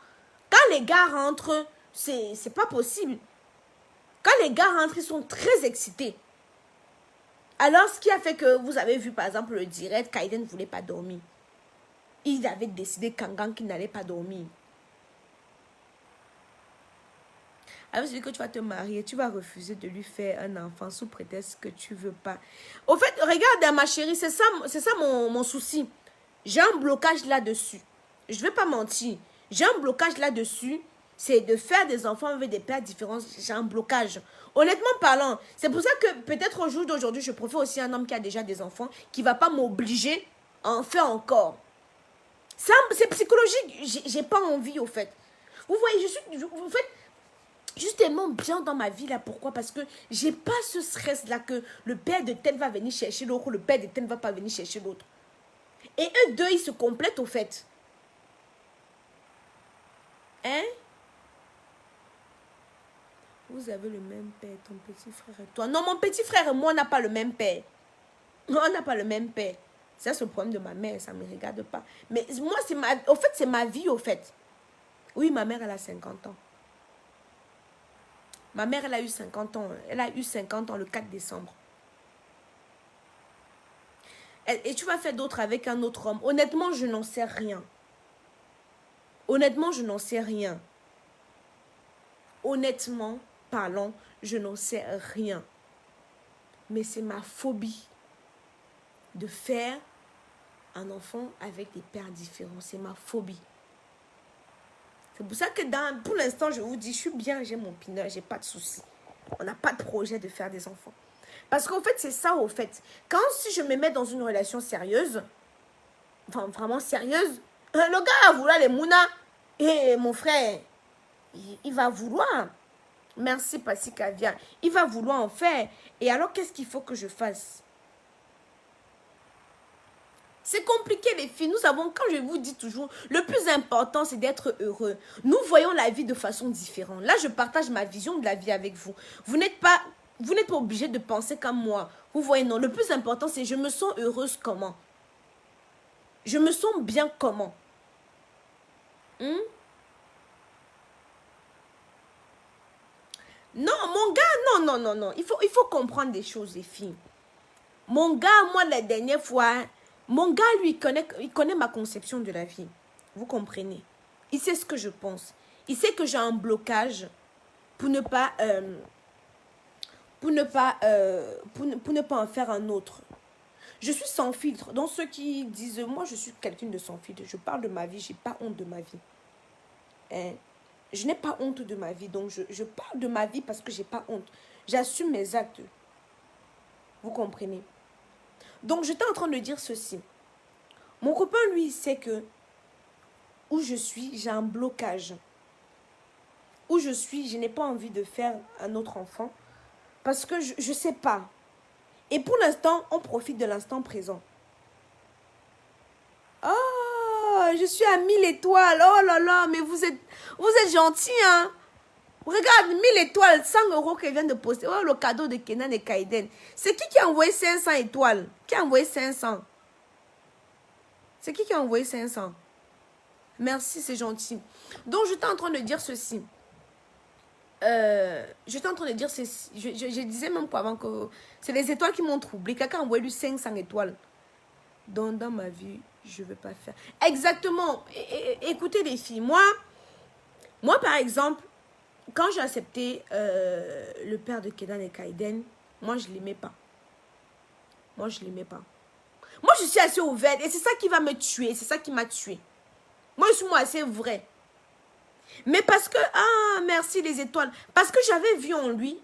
S1: quand les gars rentrent, c'est pas possible. Quand les gars rentrent, ils sont très excités. Alors, ce qui a fait que vous avez vu, par exemple, le direct, Kaiden ne voulait pas dormir. Il avait décidé Kangan qu'il n'allait pas dormir. Alors, celui que tu vas te marier, tu vas refuser de lui faire un enfant sous prétexte que tu ne veux pas. Au fait, regarde, ma chérie, c'est ça mon souci. J'ai un blocage là-dessus. Je ne vais pas mentir. J'ai un blocage là-dessus. C'est de faire des enfants avec des pères différents. J'ai un blocage. Honnêtement parlant, c'est pour ça que peut-être au jour d'aujourd'hui, je préfère aussi un homme qui a déjà des enfants, qui ne va pas m'obliger à en faire encore. C'est psychologique. J'ai pas envie, au fait. Vous voyez, en fait, je suis tellement bien dans ma vie là. Pourquoi? Parce que j'ai pas ce stress là que le père de tel va venir chercher l'autre, le père de tel ne va pas venir chercher l'autre. Et eux deux, ils se complètent au fait. Hein? Vous avez le même père, ton petit frère et toi. Non, mon petit frère et moi, on n'a pas le même père. Non, on n'a pas le même père. Ça, c'est le problème de ma mère, ça ne me regarde pas. Mais moi, au fait, c'est ma vie, au fait. Oui, ma mère, elle a 50 ans. Ma mère, elle a eu 50 ans. Elle a eu 50 ans le 4 décembre. Et tu vas faire d'autres avec un autre homme. Honnêtement, je n'en sais rien. Honnêtement, je n'en sais rien. Honnêtement parlant, je n'en sais rien. Mais c'est ma phobie de faire un enfant avec des pères différents. C'est ma phobie. C'est pour ça que pour l'instant, je vous dis, je suis bien, j'ai mon pineur, j'ai pas de soucis. On n'a pas de projet de faire des enfants. Parce qu'en fait, c'est ça, au fait. Si je me mets dans une relation sérieuse, enfin, vraiment sérieuse, le gars va vouloir les mounas. Et mon frère, il va vouloir. Merci, Passi Caviar. Il va vouloir en faire. Et alors, qu'est-ce qu'il faut que je fasse? C'est compliqué, les filles. Nous savons, quand je vous dis toujours, le plus important, c'est d'être heureux. Nous voyons la vie de façon différente. Là, je partage ma vision de la vie avec vous. Vous n'êtes pas obligé de penser comme moi. Vous voyez, non. Le plus important, c'est je me sens heureuse comment? Je me sens bien comment? Non, mon gars, non. Il faut comprendre des choses, les filles. Mon gars, moi, la dernière fois, mon gars, lui, il connaît ma conception de la vie. Vous comprenez? Il sait ce que je pense. Il sait que j'ai un blocage pour ne pas en faire un autre. Je suis sans filtre. Donc, ceux qui disent, moi, je suis quelqu'un de sans filtre. Je parle de ma vie, je n'ai pas honte de ma vie. Hein? je n'ai pas honte de ma vie. Donc, je parle de ma vie parce que je n'ai pas honte. J'assume mes actes. Vous comprenez? Donc, j'étais en train de dire ceci. Mon copain, lui, sait que où je suis, j'ai un blocage. Où je suis, je n'ai pas envie de faire un autre enfant parce que je ne sais pas. Et pour l'instant, on profite de l'instant présent. Oh, je suis à 1000 étoiles. Oh là là, mais vous êtes gentils, hein? Regarde, 1000 étoiles, 100 € qu'elle vient de poster. Oh, le cadeau de Kenan et Kaiden. C'est qui a envoyé 500 étoiles? Qui a envoyé 500? C'est qui a envoyé 500? Merci, c'est gentil. Donc, j'étais en train de dire ceci. J'étais en train de dire ceci. Je disais même qu'avant que c'est les étoiles qui m'ont troublé. Quelqu'un a envoyé lui 500 étoiles. Donc, dans ma vie, je ne veux pas faire. Exactement. Écoutez les filles. Moi, par exemple, quand j'ai accepté le père de Kenan et Kaiden, moi, je ne l'aimais pas. Moi, je ne l'aimais pas. Moi, je suis assez ouverte et c'est ça qui va me tuer. C'est ça qui m'a tué. Moi, je suis assez vraie. Mais parce que, ah, merci les étoiles. Parce que j'avais vu en lui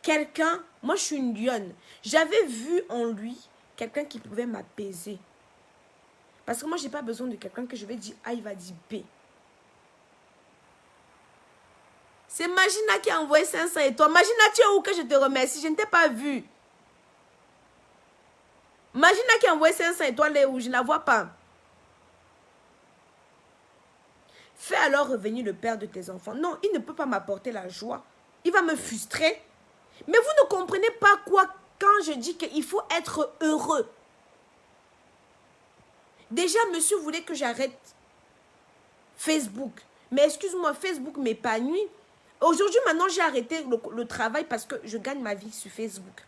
S1: quelqu'un, moi, je suis une lionne. J'avais vu en lui quelqu'un qui pouvait m'apaiser. Parce que moi, je n'ai pas besoin de quelqu'un que je vais dire A, il va dire B. C'est Magina qui a envoyé 500 étoiles. Magina, tu es où que je te remercie? Je ne t'ai pas vu. Magina qui a envoyé 500 étoiles est où? Je ne la vois pas. Fais alors revenir le père de tes enfants. Non, il ne peut pas m'apporter la joie. Il va me frustrer. Mais vous ne comprenez pas quoi quand je dis qu'il faut être heureux. Déjà, monsieur voulait que j'arrête Facebook. Mais excuse-moi, Facebook m'épanouit. Aujourd'hui, maintenant, j'ai arrêté le travail parce que je gagne ma vie sur Facebook.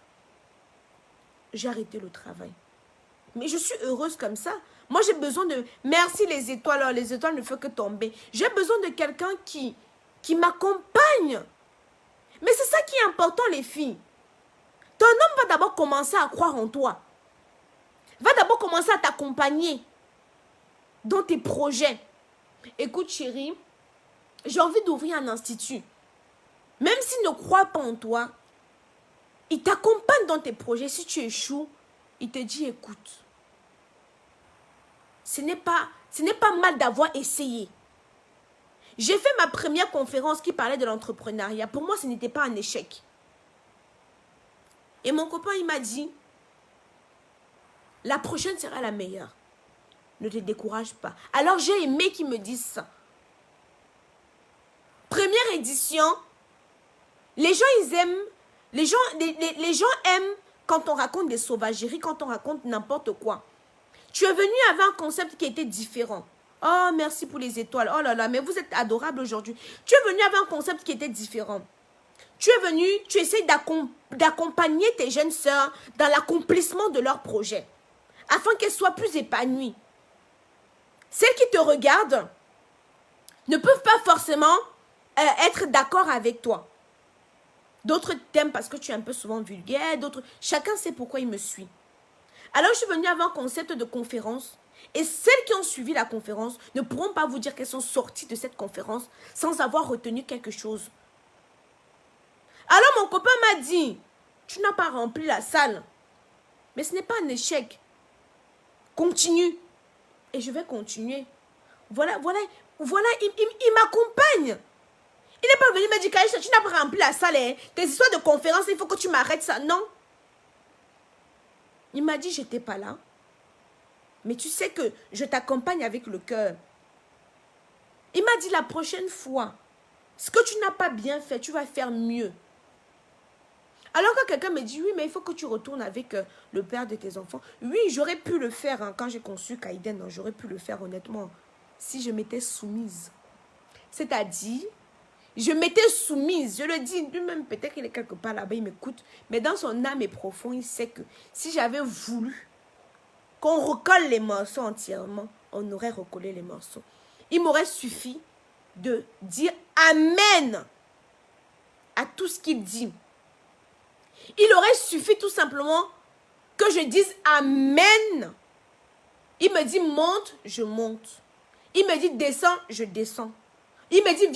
S1: J'ai arrêté le travail. Mais je suis heureuse comme ça. Moi, j'ai besoin de... Merci les étoiles. Alors, les étoiles ne font que tomber. J'ai besoin de quelqu'un qui m'accompagne. Mais c'est ça qui est important, les filles. Ton homme va d'abord commencer à croire en toi. Va d'abord commencer à t'accompagner dans tes projets. Écoute, chérie, j'ai envie d'ouvrir un institut. Même s'il ne croit pas en toi, il t'accompagne dans tes projets. Si tu échoues, il te dit, écoute, ce n'est pas mal d'avoir essayé. J'ai fait ma première conférence qui parlait de l'entrepreneuriat. Pour moi, ce n'était pas un échec. Et mon copain, il m'a dit, la prochaine sera la meilleure. Ne te décourage pas. Alors, j'ai aimé qu'ils me disent ça. Première édition, les gens, ils aiment, les gens aiment quand on raconte des sauvageries, quand on raconte n'importe quoi. Tu es venu avec un concept qui était différent. Oh, merci pour les étoiles. Oh là là, mais vous êtes adorable aujourd'hui. Tu es venu avec un concept qui était différent. Tu es venu, tu essaies d'accompagner tes jeunes sœurs dans l'accomplissement de leurs projets, afin qu'elles soient plus épanouies. Celles qui te regardent ne peuvent pas forcément être d'accord avec toi. D'autres t'aiment parce que tu es un peu souvent vulgaire, d'autres... Chacun sait pourquoi il me suit. Alors, je suis venue avec un concept de conférence. Et celles qui ont suivi la conférence ne pourront pas vous dire qu'elles sont sorties de cette conférence sans avoir retenu quelque chose. Alors, mon copain m'a dit, tu n'as pas rempli la salle. Mais ce n'est pas un échec. Continue. Et je vais continuer. Voilà, il m'accompagne. Il n'est pas venu me dire, Kaïcha, tu n'as pas rempli la salle. Hein. Tes histoires de conférence, il faut que tu m'arrêtes ça. Non. Il m'a dit, je n'étais pas là. Mais tu sais que je t'accompagne avec le cœur. Il m'a dit, la prochaine fois, ce que tu n'as pas bien fait, tu vas faire mieux. Alors quand quelqu'un me dit, oui, mais il faut que tu retournes avec le père de tes enfants. Oui, j'aurais pu le faire hein, quand j'ai conçu Kaiden. J'aurais pu le faire honnêtement, si je m'étais soumise. C'est-à-dire, je m'étais soumise. Je le dis lui-même, peut-être qu'il est quelque part là-bas, il m'écoute. Mais dans son âme et profond, il sait que si j'avais voulu qu'on recolle les morceaux entièrement, on aurait recollé les morceaux. Il m'aurait suffi de dire Amen à tout ce qu'il dit. Il aurait suffi tout simplement que je dise Amen. Il me dit monte, je monte. Il me dit descends, je descends. Il me dit,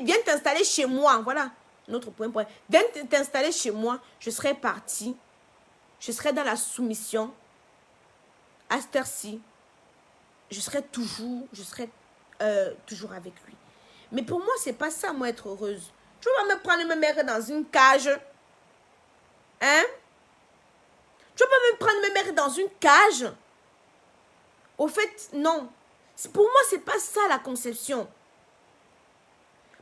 S1: viens t'installer chez moi. Voilà, notre point. Viens t'installer chez moi. Je serai partie. Je serai dans la soumission. À cette heure-ci, je serai toujours avec lui. Mais pour moi, c'est pas ça, moi, être heureuse. Tu vas me prendre et me mettre dans une cage. Hein? Tu vas pas me prendre et me mettre dans une cage. Au fait, non. Pour moi, c'est pas ça la conception.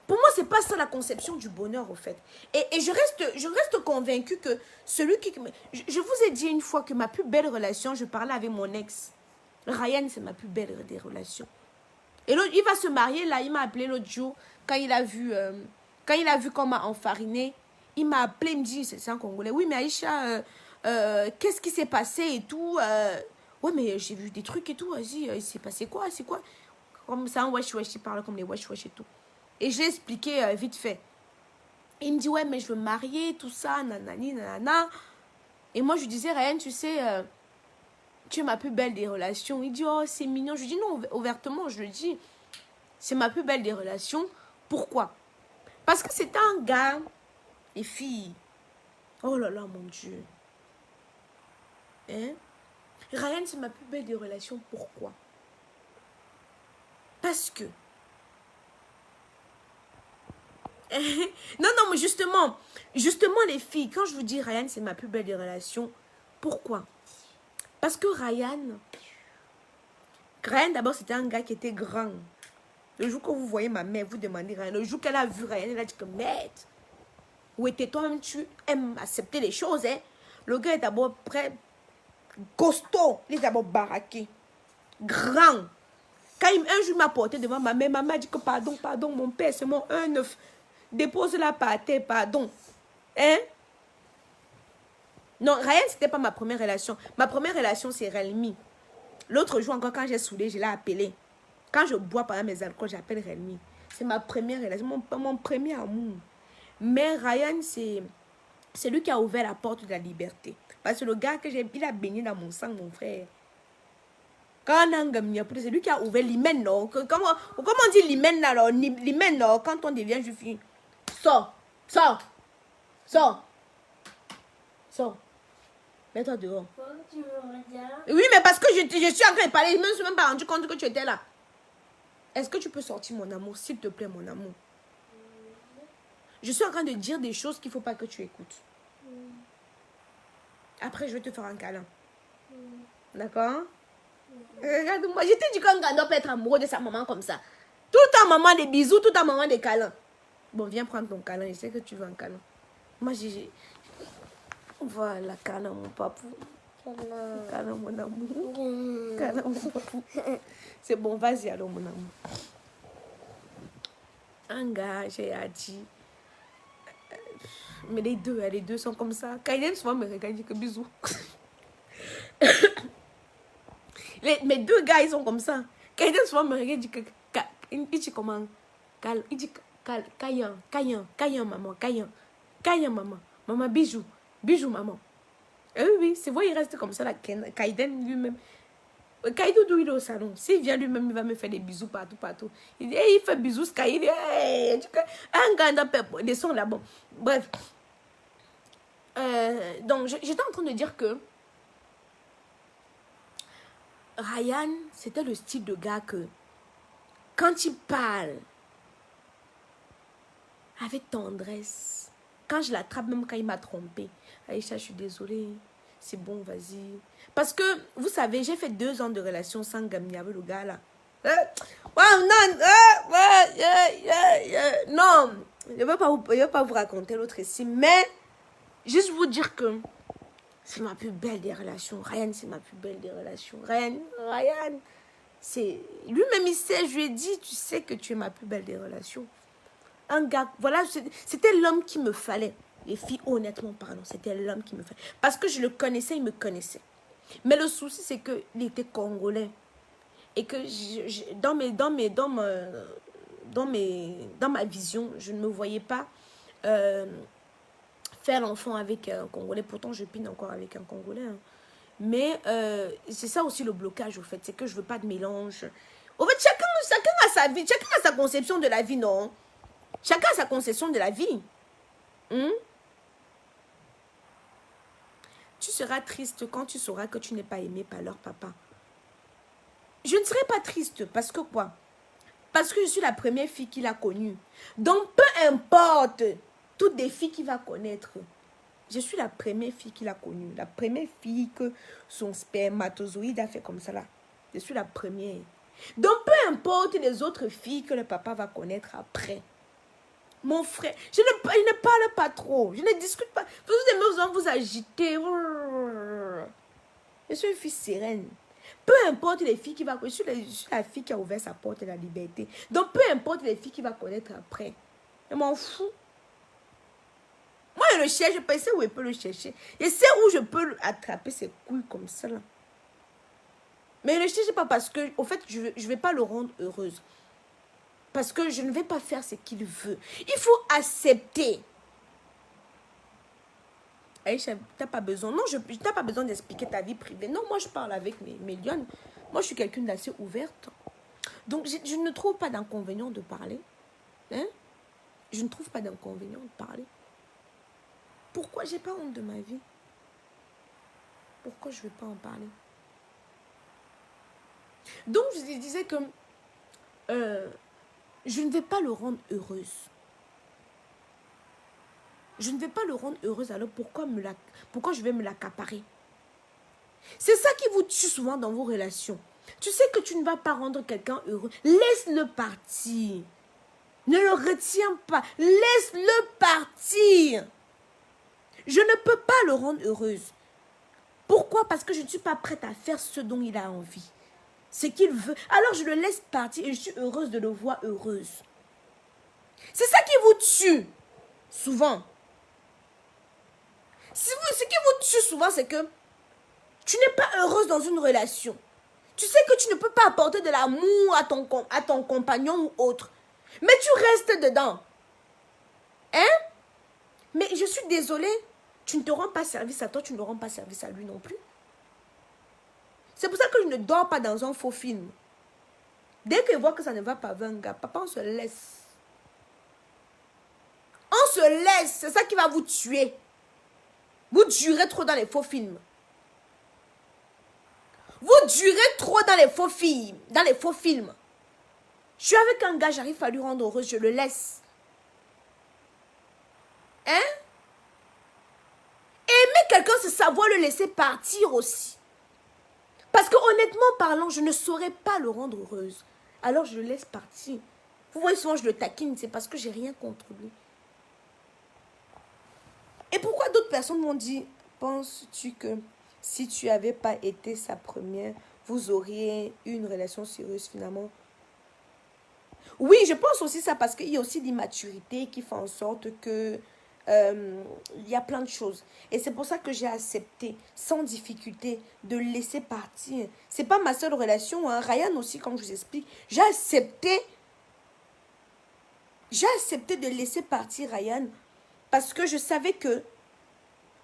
S1: Pour moi, c'est pas ça la conception du bonheur, au fait. Et je reste convaincue que celui qui... Je vous ai dit une fois que ma plus belle relation, je parlais avec mon ex. Ryan, c'est ma plus belle des relations. Et l'autre, il va se marier, là, il m'a appelé l'autre jour, quand il a vu qu'on m'a enfariné, il m'a appelé, il me dit, c'est un Congolais, oui, mais Aïcha, qu'est-ce qui s'est passé et tout ouais, mais j'ai vu des trucs et tout, vas-y, il s'est passé quoi, c'est quoi? Comme ça, un wesh-wesh, il parle comme les wesh-wesh et tout. Et je l'ai expliqué vite fait. Il me dit, ouais, mais je veux me marier, tout ça, nanani, nanana. Et moi, je lui disais, Ryan, tu sais, tu es ma plus belle des relations. Il dit, oh, c'est mignon. Je lui dis, non, ouvertement, je le dis, c'est ma plus belle des relations. Pourquoi? Parce que c'est un gars, les filles. Oh là là, mon Dieu. Hein? Ryan, c'est ma plus belle des relations. Pourquoi? Parce que non, mais justement, les filles, quand je vous dis Ryan, c'est ma plus belle des relations, pourquoi? Parce que Ryan d'abord, c'était un gars qui était grand. Le jour que vous voyez ma mère, vous demandez Ryan, le jour qu'elle a vu Ryan, elle a dit que, merde, où était toi-même, tu aimes accepter les choses, hein? Le gars est d'abord prêt, costaud, il est d'abord baraqué, grand. Quand un jour il m'a porté devant ma mère a dit que pardon, mon père, c'est mon 1,9. Dépose-la par terre, pardon. Hein? Non, Ryan, c'était pas ma première relation. Ma première relation, c'est Relmi. L'autre jour encore, quand j'ai saoulé, je l'ai appelé. Quand je bois pendant mes alcools, j'appelle Relmi. C'est ma première relation, mon premier amour. Mais Ryan, c'est lui qui a ouvert la porte de la liberté. Parce que le gars que j'ai, il a baigné dans mon sang, mon frère. C'est lui qui a ouvert l'hymen, non? Comment on dit l'hymen, alors? L'hymen, non? Quand on devient juif, sors. Mets-toi dehors.
S2: Tu me regardes?
S1: Oui, mais parce que je suis en train de parler, je ne me suis même pas rendu compte que tu étais là. Est-ce que tu peux sortir, mon amour? S'il te plaît, mon amour. Je suis en train de dire des choses qu'il ne faut pas que tu écoutes. Après, je vais te faire un câlin. D'accord? Regarde-moi, je t'ai dit qu'un gars peut être amoureux de sa maman comme ça. Tout le temps, maman, des bisous, tout le temps, maman, des câlins. Bon, viens prendre ton câlin, je sais que tu veux un câlin. Moi, voilà, câlin, mon papou. Câlin, mon amour. Câlin, mon papou. C'est bon, vas-y, alors, mon amour. Un gars, j'ai dit... Mais les deux sont comme ça. Quand il aime souvent me regarder, il dit que bisous. Mes deux gars, ils sont comme ça. Quand il aime souvent me regarder, il dit comment? Il dit Kayan, maman, Kayan, maman. Maman, bijou, maman. Oui, c'est vrai, il reste comme ça, là. Kaiden lui-même. Kaidou, il est au salon. S'il vient lui-même, il va me faire des bisous partout. Il dit, hey, il fait bisous, Sky. Il dit, hey, un gars des sons là-bas. Bref. Donc, j'étais en train de dire que Ryan, c'était le style de gars que, quand il parle, avec tendresse, quand je l'attrape, même quand il m'a trompé, Aïcha, je suis désolée, c'est bon, vas-y. Parce que, vous savez, j'ai fait 2 ans de relation sans gamine avec le gars là. Non, je ne vais pas vous raconter l'autre ici, mais juste vous dire que c'est ma plus belle des relations. Ryan, c'est ma plus belle des relations. Ryan, c'est... Lui-même, il sait, je lui ai dit, tu sais que tu es ma plus belle des relations. Un gars, voilà, c'était l'homme qu'il me fallait. Les filles, honnêtement parlant, c'était l'homme qu'il me fallait. Parce que je le connaissais, il me connaissait. Mais le souci, c'est qu'il était congolais. Et que dans ma vision, je ne me voyais pas faire l'enfant avec un Congolais. Pourtant, je pine encore avec un Congolais. Hein. Mais c'est ça aussi le blocage, au fait. C'est que je ne veux pas de mélange. Au fait, chacun a sa vie, chacun a sa conception de la vie, non? Chacun a sa conception de la vie. Tu seras triste quand tu sauras que tu n'es pas aimé par leur papa. Je ne serai pas triste parce que quoi? Parce que je suis la première fille qu'il a connue. Donc, peu importe toutes les filles qu'il va connaître, je suis la première fille qu'il a connue. La première fille que son spermatozoïde a fait comme ça là. Je suis la première. Donc, peu importe les autres filles que le papa va connaître après. Mon frère, je ne parle pas trop. Je ne discute pas. Vous aimez vous agiter. Je suis une fille sereine. Peu importe les filles qui va connaître. Je suis la fille qui a ouvert sa porte de la liberté. Donc, peu importe les filles qui va connaître après. Je m'en fous. Moi, je le cherche. Je sais où je peux le chercher. Je sais où je peux attraper ses couilles comme ça là. Mais je ne le cherche pas parce que, au fait, je ne vais pas le rendre heureuse. Parce que je ne vais pas faire ce qu'il veut. Il faut accepter. Aïcha, tu n'as pas besoin. Non, tu n'as pas besoin d'expliquer ta vie privée. Non, moi, je parle avec mes lionnes. Moi, je suis quelqu'un d'assez ouverte. Donc, je ne trouve pas d'inconvénient de parler. Hein? Je ne trouve pas d'inconvénient de parler. Pourquoi je n'ai pas honte de ma vie? Pourquoi je ne vais pas en parler? Donc, je disais que je ne vais pas le rendre heureuse. Je ne vais pas le rendre heureuse, alors pourquoi je vais me l'accaparer? C'est ça qui vous tue souvent dans vos relations. Tu sais que tu ne vas pas rendre quelqu'un heureux. Laisse-le partir. Ne le retiens pas. Laisse-le partir. Je ne peux pas le rendre heureuse. Pourquoi? Parce que je ne suis pas prête à faire ce dont il a envie. Ce qu'il veut. Alors je le laisse partir et je suis heureuse de le voir heureuse. C'est ça qui vous tue. Souvent. Ce qui vous tue souvent, c'est que tu n'es pas heureuse dans une relation. Tu sais que tu ne peux pas apporter de l'amour à ton compagnon ou autre. Mais tu restes dedans. Hein? Mais je suis désolée. Tu ne te rends pas service à toi, tu ne rends pas service à lui non plus. C'est pour ça que je ne dors pas dans un faux film. Dès que je vois que ça ne va pas avec un gars, papa, on se laisse. On se laisse. C'est ça qui va vous tuer. Vous durez trop dans les faux films. Vous durez trop dans les faux films. Dans les faux films. Je suis avec un gars, j'arrive à lui rendre heureuse, je le laisse. Hein? Aimer quelqu'un, c'est savoir le laisser partir aussi. Parce que honnêtement parlant, je ne saurais pas le rendre heureuse. Alors je le laisse partir. Vous voyez souvent je le taquine, c'est parce que j'ai rien contre lui. Et pourquoi d'autres personnes m'ont dit, penses-tu que si tu n'avais pas été sa première, vous auriez une relation sérieuse finalement? Oui, je pense aussi ça parce qu'il y a aussi l'immaturité qui fait en sorte que il y a plein de choses. Et c'est pour ça que j'ai accepté sans difficulté de le laisser partir. C'est pas ma seule relation. Hein. Ryan aussi, comme je vous explique, j'ai accepté de laisser partir Ryan parce que je savais que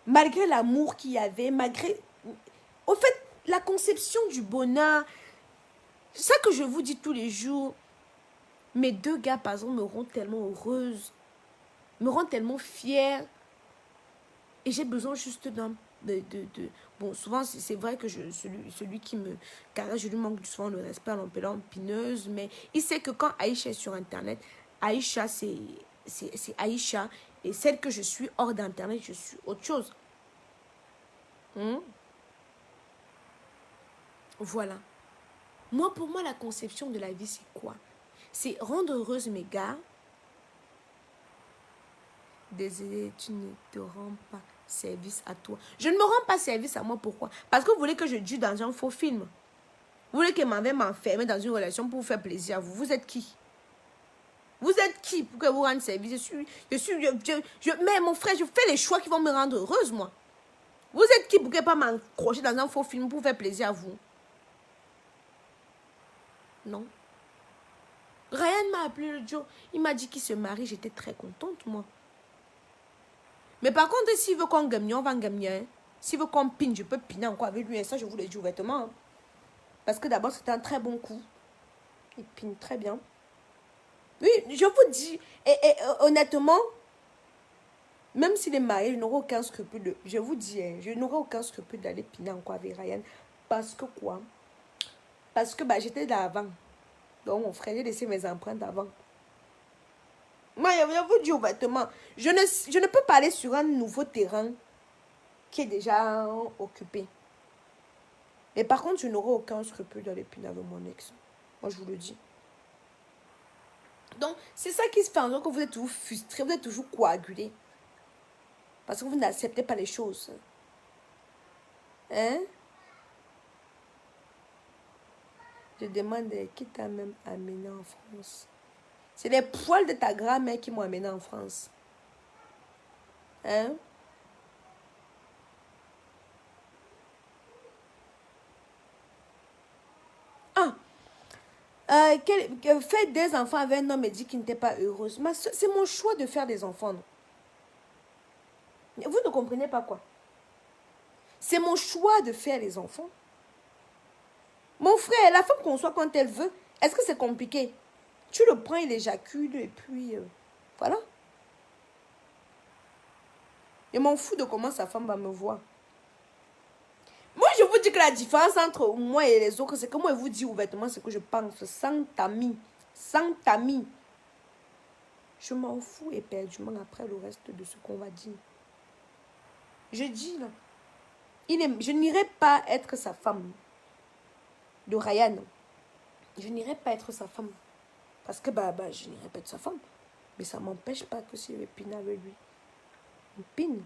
S1: malgré l'amour qu'il y avait, malgré... Au fait, la conception du bonheur, c'est ça que je vous dis tous les jours. Mes deux gars, par exemple, me rendent tellement heureuse, me rendent tellement fière. Et j'ai besoin juste d'un... Bon, souvent, c'est vrai que celui qui me caresse, je lui manque souvent le respect en l'appelant pineuse. Mais il sait que quand Aïcha est sur Internet, Aïcha, c'est Aïcha. Et celle que je suis hors d'Internet, je suis autre chose. Voilà. Moi, pour moi, la conception de la vie, c'est quoi? C'est rendre heureuse mes gars. Désolé, tu ne te rends pas service à toi. Je ne me rends pas service à moi, pourquoi? Parce que vous voulez que je dure dans un faux film. Vous voulez que m'enfermer dans une relation pour vous faire plaisir à vous. Vous êtes qui? Vous êtes qui pour que vous rende service? Mais mon frère, je fais les choix qui vont me rendre heureuse, moi. Vous êtes qui pour que pas m'accrocher dans un faux film pour faire plaisir à vous? Non. Ryan m'a appelé le jour. Il m'a dit qu'il se marie. J'étais très contente, moi. Mais par contre, s'il veut qu'on gagne, on va gagner. Hein. S'il veut qu'on pine, je peux piner encore avec lui. Et ça, je vous le dis ouvertement. Hein. Parce que d'abord, c'était un très bon coup. Il pine très bien. Oui, je vous dis, et honnêtement, même s'il est marié, je n'aurai aucun scrupule. Je vous dis, hein, je n'aurai aucun scrupule d'aller piner encore avec Ryan. Parce que quoi? Parce que bah, j'étais là avant. Donc mon frère, j'ai laissé mes empreintes avant. Moi, je vous dis ouvertement, je ne peux pas aller sur un nouveau terrain qui est déjà occupé. Et par contre, je n'aurai aucun scrupule d'aller piner avec mon ex. Moi, je vous le dis. Donc, c'est ça qui se fait en sorte que vous êtes toujours frustré, vous êtes toujours coagulé. Parce que vous n'acceptez pas les choses. Hein? Je demande qui t'a même amené en France. C'est les poils de ta grand-mère qui m'ont amené en France. Hein? Ah! Faire des enfants avec un homme et dit qu'il n'était pas heureuse. C'est mon choix de faire des enfants. Non? Vous ne comprenez pas quoi? C'est mon choix de faire les enfants. Mon frère, la femme conçoit quand elle veut. Est-ce que c'est compliqué? Tu le prends, il éjacule et puis voilà. Je m'en fous de comment sa femme va me voir. Moi, je vous dis que la différence entre moi et les autres, c'est que moi, je vous dis ouvertement ce que je pense, sans tamis. Sans tamis. Je m'en fous éperdument après le reste de ce qu'on va dire. Je dis là, je n'irai pas être sa femme. De Ryan. Je n'irai pas être sa femme. Parce que je n'irai pas être sa femme. Mais ça ne m'empêche pas que si je vais piner avec lui. On pine.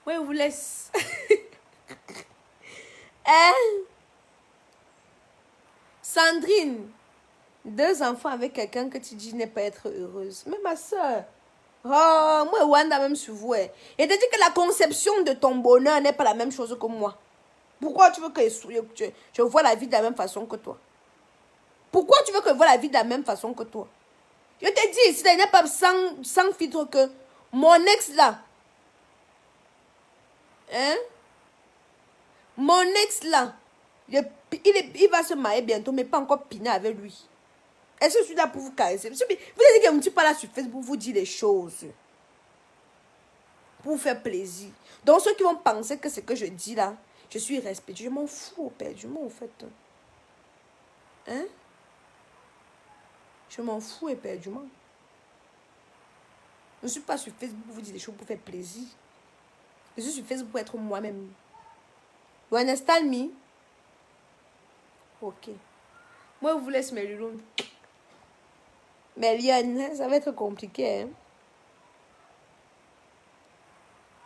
S1: Ouais, je vous laisse. Hein? Sandrine, 2 enfants avec quelqu'un que tu dis n'est pas être heureuse. Mais ma soeur, oh, moi, Wanda même sur vous. Et te dit que la conception de ton bonheur n'est pas la même chose que moi. Pourquoi tu veux que je vois la vie de la même façon que toi? Pourquoi tu veux que je vois la vie de la même façon que toi? Je te dis, ici, il n'est pas sans filtre que mon ex là. Hein? Mon ex là. Il va se marier bientôt, mais pas encore piner avec lui. Est-ce que je suis là pour vous caresser? Vous avez dit que je ne suis pas là sur Facebook pour vous dire les choses. Pour vous faire plaisir. Donc ceux qui vont penser que ce que je dis là, je suis irrespectueux. Je m'en fous au père du monde en fait. Hein? Je m'en fous éperdument. Je ne suis pas sur Facebook pour vous dire des choses pour faire plaisir. Je suis sur Facebook pour être moi-même. You understand me? Ok. Moi, je vous laisse mes loulous. Mais Lyon, ça va être compliqué. Hein?